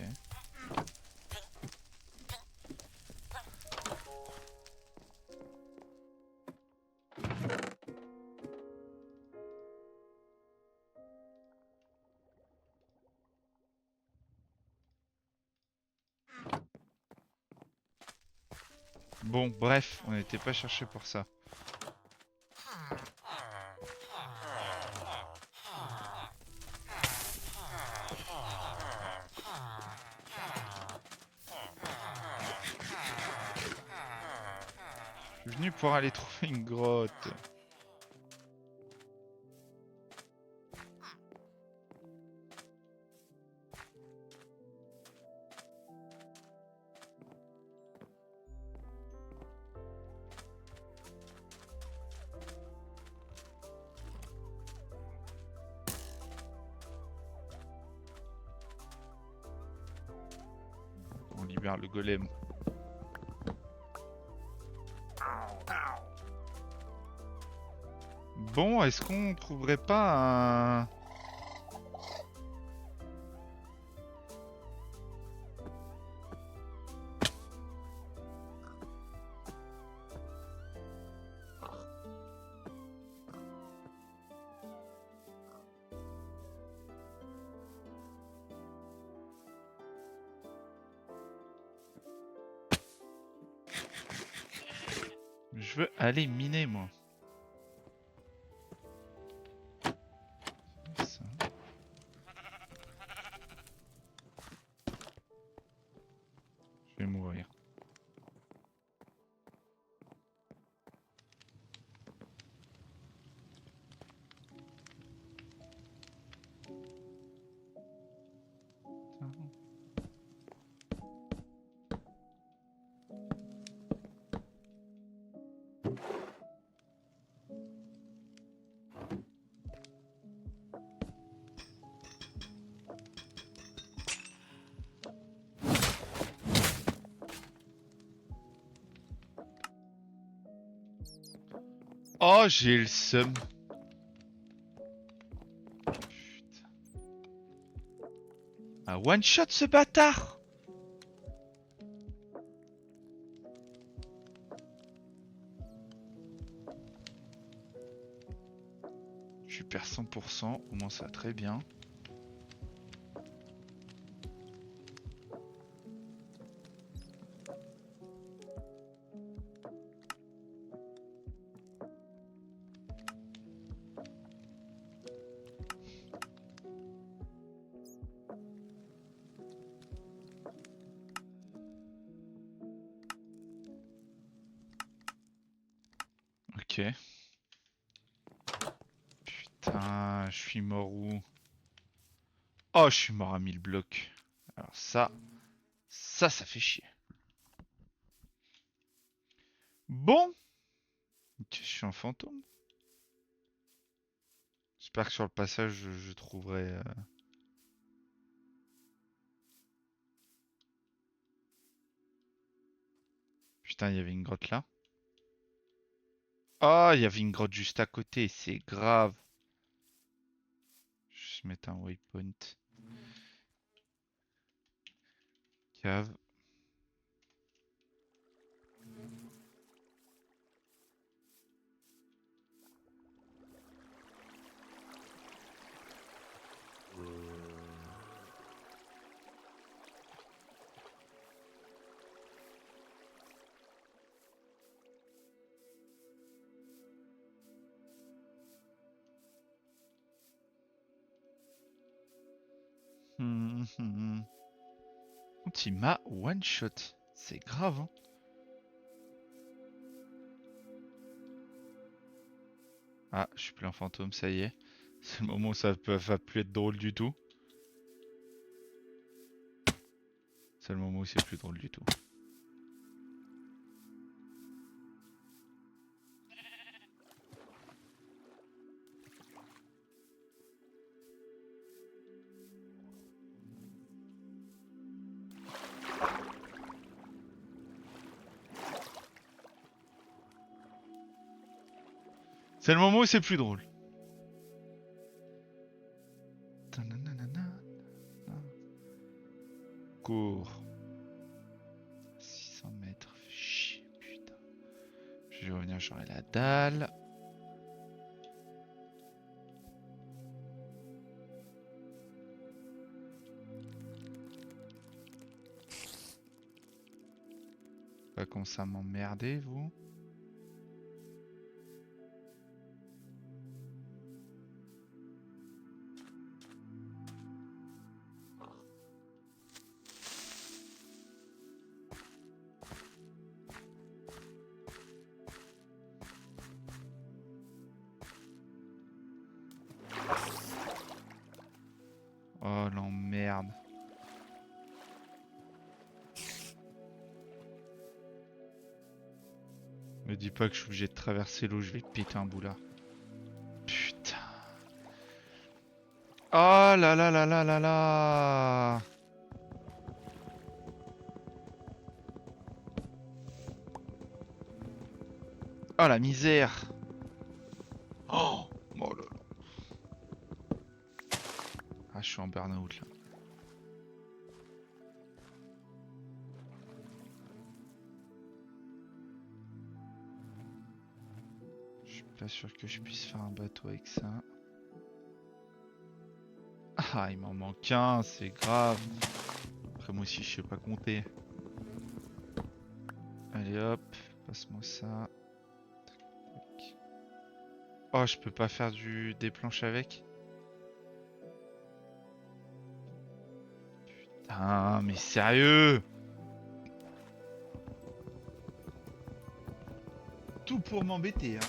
Speaker 1: Bon, bref, on n'était pas cherché pour ça. Je suis venu pour aller trouver une grotte. On libère le golem. Bon, est-ce qu'on trouverait pas un... Je veux aller miner, moi. Ça. Je vais mourir. Oh, j'ai le seum. Putain. Un one shot ce bâtard. Je perds 100%, au moins ça va très bien. Ok. Putain, je suis mort où? Oh, je suis mort à 1000 blocs. Alors ça fait chier. Bon, ok, je suis un fantôme. J'espère que sur le passage, je trouverai... Putain, il y avait une grotte là. Oh, il y avait une grotte juste à côté, c'est grave. Je vais juste mettre un waypoint. Cave. Hum. Il m'a one shot. C'est grave, hein. Ah, je suis plus un fantôme, ça y est. C'est le moment où va plus être drôle du tout. C'est le moment où c'est plus drôle du tout. C'est le moment où c'est plus drôle. Cours. 600 mètres. Chier, putain. Je vais revenir, j'aurai la dalle. Pas comme ça m'emmerder, vous. Oh l'emmerde. Me dis pas que je suis obligé de traverser l'eau, je vais péter un boulard. Putain. Oh là là là là là là. Oh la misère. Oh, oh là là. Ah, je suis en burn-out là. Je suis pas sûr que je puisse faire un bateau avec ça. Ah, il m'en manque un, c'est grave. Après, moi aussi, je sais pas compter. Allez hop, passe-moi ça. Tac. Oh, je peux pas faire des planches avec? Putain, mais sérieux? Tout pour m'embêter, hein.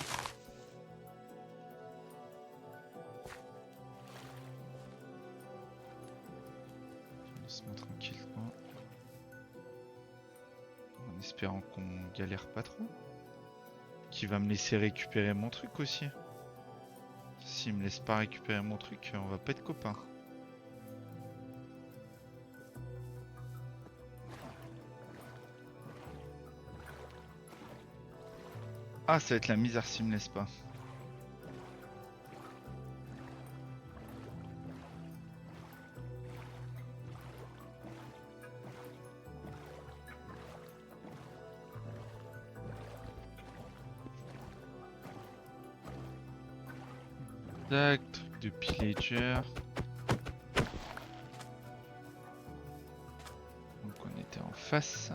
Speaker 1: Laisse-moi tranquillement. En espérant qu'on galère pas trop. Qui va me laisser récupérer mon truc aussi. S'il me laisse pas récupérer mon truc, on va pas être copains. Ah, ça va être la misère s'il me laisse pas. Tac, truc de pillager. Donc on était en face.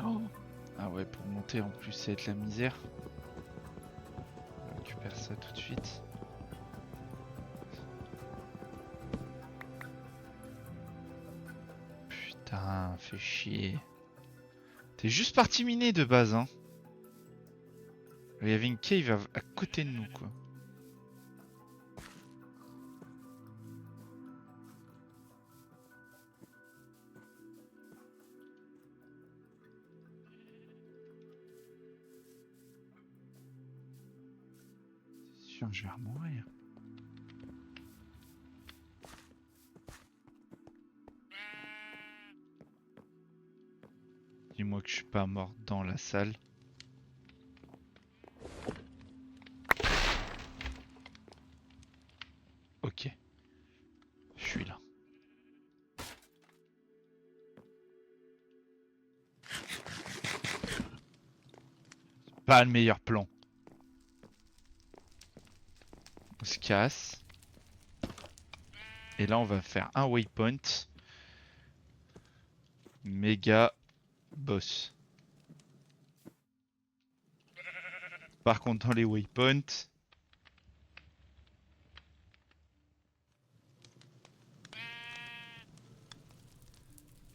Speaker 1: Oh. Ah ouais, pour monter en plus, ça va être la misère. On récupère ça tout de suite. Putain, fait chier. T'es juste parti miner de base, hein. Il y avait une cave à côté de nous, quoi. C'est sûr, je vais mourir. Dis-moi que je suis pas mort dans la salle. Ok, je suis là. Pas le meilleur plan. On se casse. Et là, on va faire un waypoint. Méga boss. Par contre, dans les waypoints,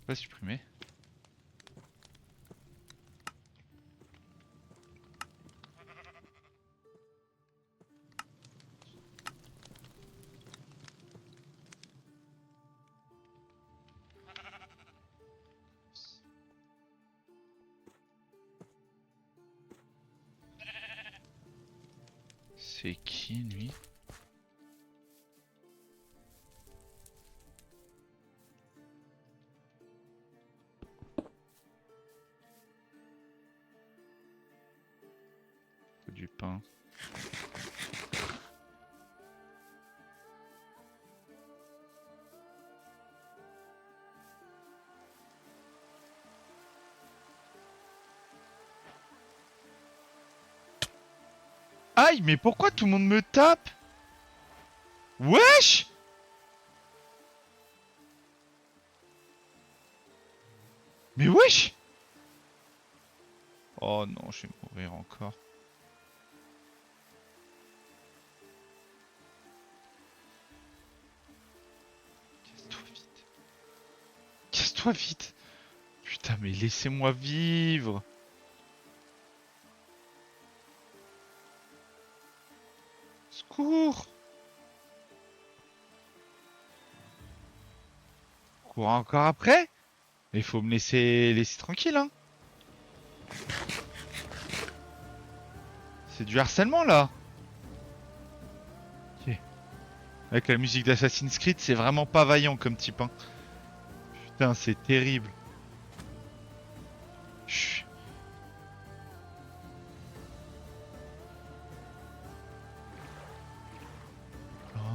Speaker 1: pas supprimé. C'est qui lui? Faut du pain. Aïe, mais pourquoi tout le monde me tape? Wesh! Mais wesh! Oh non, je vais mourir encore. Casse-toi vite. Casse-toi vite. Putain, mais laissez-moi vivre. Secours! Cours encore après? Il faut me laisser tranquille, hein. C'est du harcèlement, là. Ok. Avec la musique d'Assassin's Creed, c'est vraiment pas vaillant comme type, hein. Putain, c'est terrible. Chut.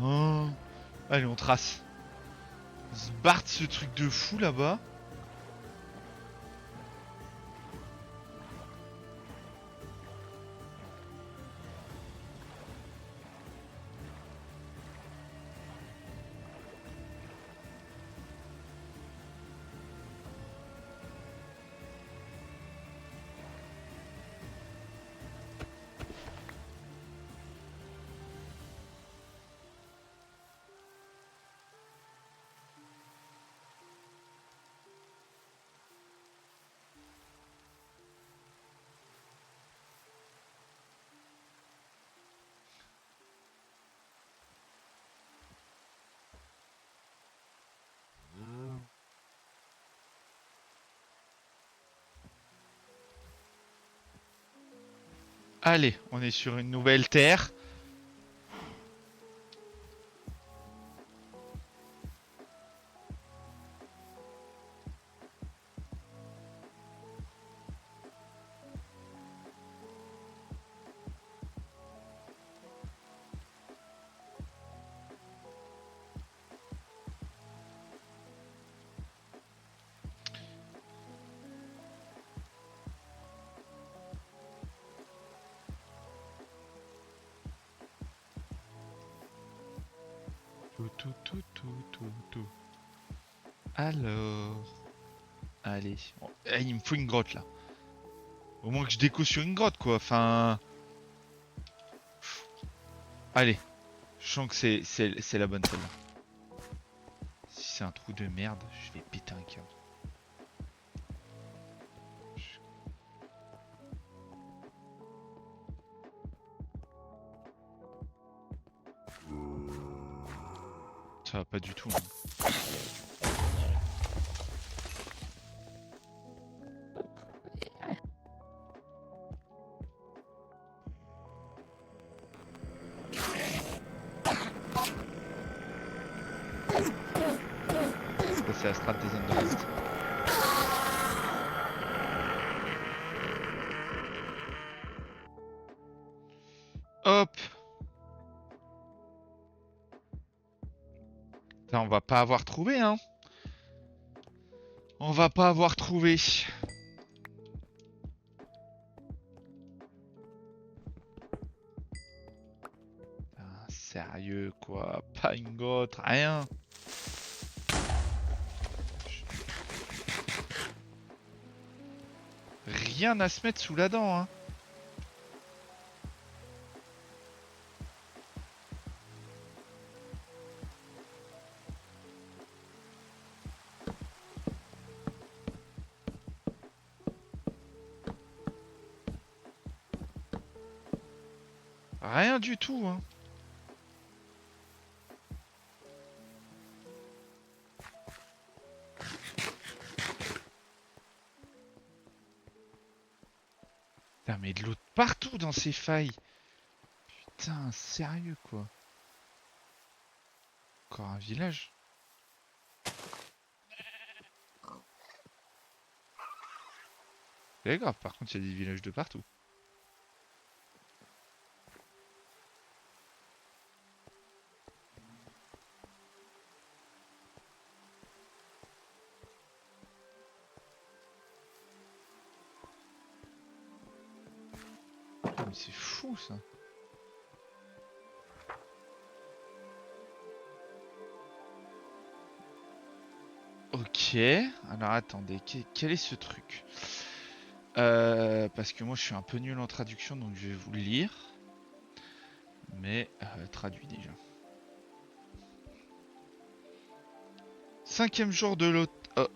Speaker 1: Oh. Allez, on trace. On se barre de ce truc de fou là-bas. Allez, on est sur une nouvelle terre. Tout. Alors... Allez. Eh, il me faut une grotte là. Au moins que je déco sur une grotte quoi. Enfin... Allez. Je sens que c'est la bonne celle-là. Si c'est un trou de merde, je vais péter un câble. Ça va pas du tout. Hein. Ça c'est la strat des Underlist. Hop. Putain, on va pas avoir trouvé hein. On va pas avoir trouvé. Ah, sérieux quoi. Pas une grotte, rien. Rien à se mettre sous la dent hein. Rien du tout hein. Putain mais de l'eau partout dans ces failles. Putain sérieux quoi. Encore un village. C'est grave par contre il y a des villages de partout. Mais c'est fou ça. Ok, alors attendez, quel est ce truc? Parce que moi je suis un peu nul en traduction donc je vais vous le lire. Mais traduit déjà. Cinquième jour de l'automne.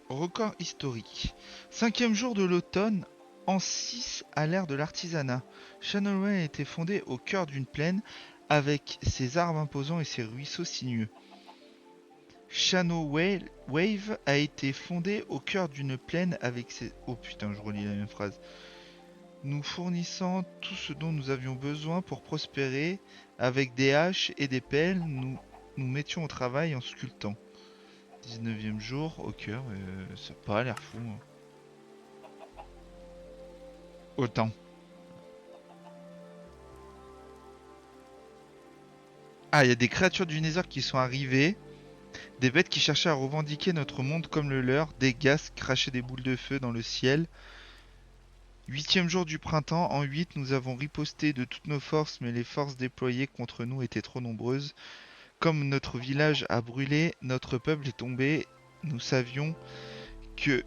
Speaker 1: Record historique. Cinquième jour de l'automne, en 6 à l'ère de l'artisanat. Shannoway a été fondé au cœur d'une plaine avec ses arbres imposants et ses ruisseaux sinueux. Shannowave a été fondé au cœur d'une plaine avec ses... Oh putain, je relis la même phrase. Nous fournissant tout ce dont nous avions besoin pour prospérer, avec des haches et des pelles, nous mettions au travail en sculptant. 19e jour, au cœur, ça n'a pas l'air fou. Hein. Autant. Ah, il y a des créatures du Nether qui sont arrivées. Des bêtes qui cherchaient à revendiquer notre monde comme le leur. Des gaz crachaient des boules de feu dans le ciel. 8e jour du printemps, en 8, nous avons riposté de toutes nos forces, mais les forces déployées contre nous étaient trop nombreuses. Comme notre village a brûlé, notre peuple est tombé. Nous savions que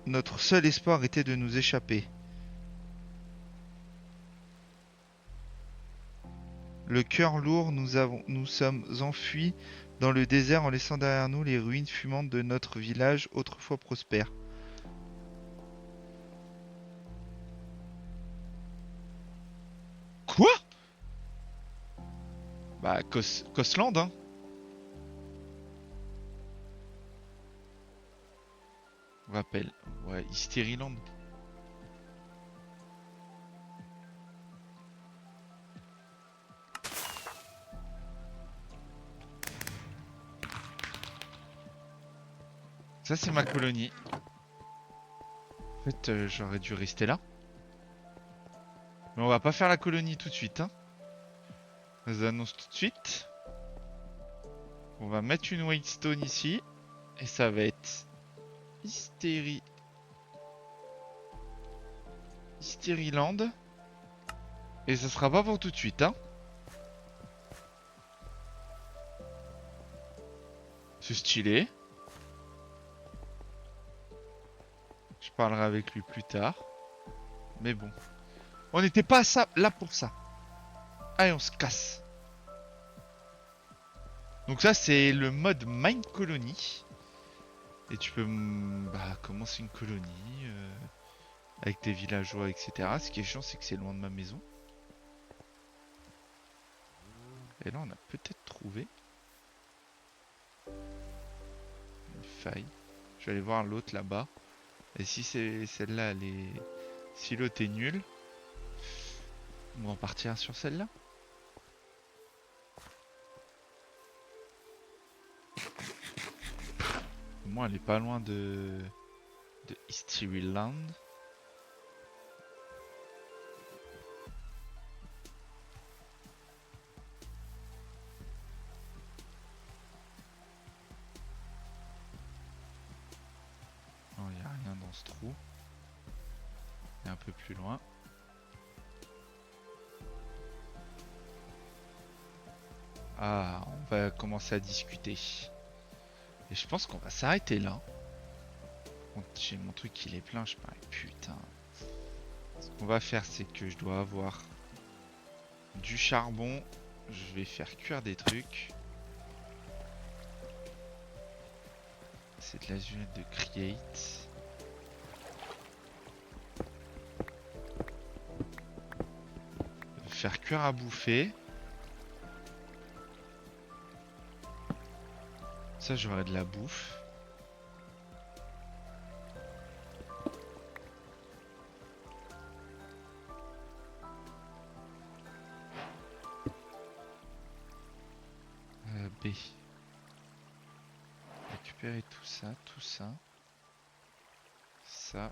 Speaker 1: notre seul espoir était de nous échapper. Le cœur lourd, nous sommes enfuis dans le désert en laissant derrière nous les ruines fumantes de notre village autrefois prospère. Quoi? Bah, Cosland, hein. Rappel. Ouais, Hysteriland. Ça, c'est ma colonie. En fait, j'aurais dû rester là. Mais on va pas faire la colonie tout de suite, hein. Je vous annonce tout de suite. On va mettre une Whitestone ici. Et ça va être Hysteriland. Et ça sera pas pour tout de suite, hein. C'est stylé. Je parlerai avec lui plus tard. Mais bon. On n'était pas là pour ça. Allez, on se casse. Donc ça, c'est le mode Mine Colony. Et tu peux commencer une colonie avec tes villageois, etc. Ce qui est chiant, c'est que c'est loin de ma maison. Et là, on a peut-être trouvé une faille. Je vais aller voir l'autre là-bas. Et si c'est celle-là, elle est... Si l'autre est nul, on va en partir sur celle-là. Au moins, elle est pas loin de History Land. Non, il n'y a rien dans ce trou. Et un peu plus loin. Ah, on va commencer à discuter. Et je pense qu'on va s'arrêter là. J'ai mon truc il est plein, je parie. Putain. Ce qu'on va faire, c'est que je dois avoir du charbon. Je vais faire cuire des trucs. C'est de l'azulette de create. Faire cuire à bouffer. Ça, j'aurai de la bouffe. B. Récupérer tout ça, tout ça. Ça.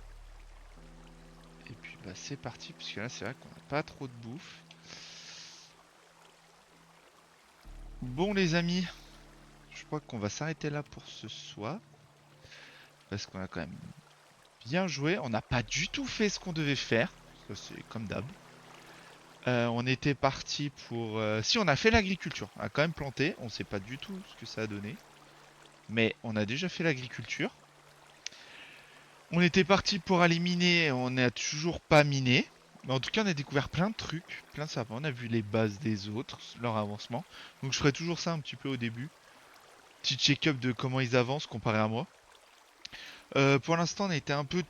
Speaker 1: Et puis bah c'est parti, puisque là c'est vrai qu'on n'a pas trop de bouffe. Bon les amis, je crois qu'on va s'arrêter là pour ce soir. Parce qu'on a quand même bien joué. On n'a pas du tout fait ce qu'on devait faire. Ça c'est comme d'hab. On était parti pour... Si on a fait l'agriculture, on a quand même planté. On sait pas du tout ce que ça a donné. Mais on a déjà fait l'agriculture. On était parti pour aller miner, on n'a toujours pas miné. Mais en tout cas, on a découvert plein de trucs, plein de sapins. On a vu les bases des autres, leur avancement. Donc je ferai toujours ça un petit peu au début. Petit check-up de comment ils avancent comparé à moi. Pour l'instant, on a été un peu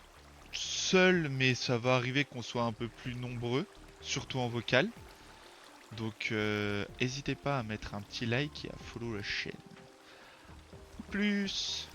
Speaker 1: seul, mais ça va arriver qu'on soit un peu plus nombreux, surtout en vocal. Donc n'hésitez pas à mettre un petit like et à follow la chaîne. Plus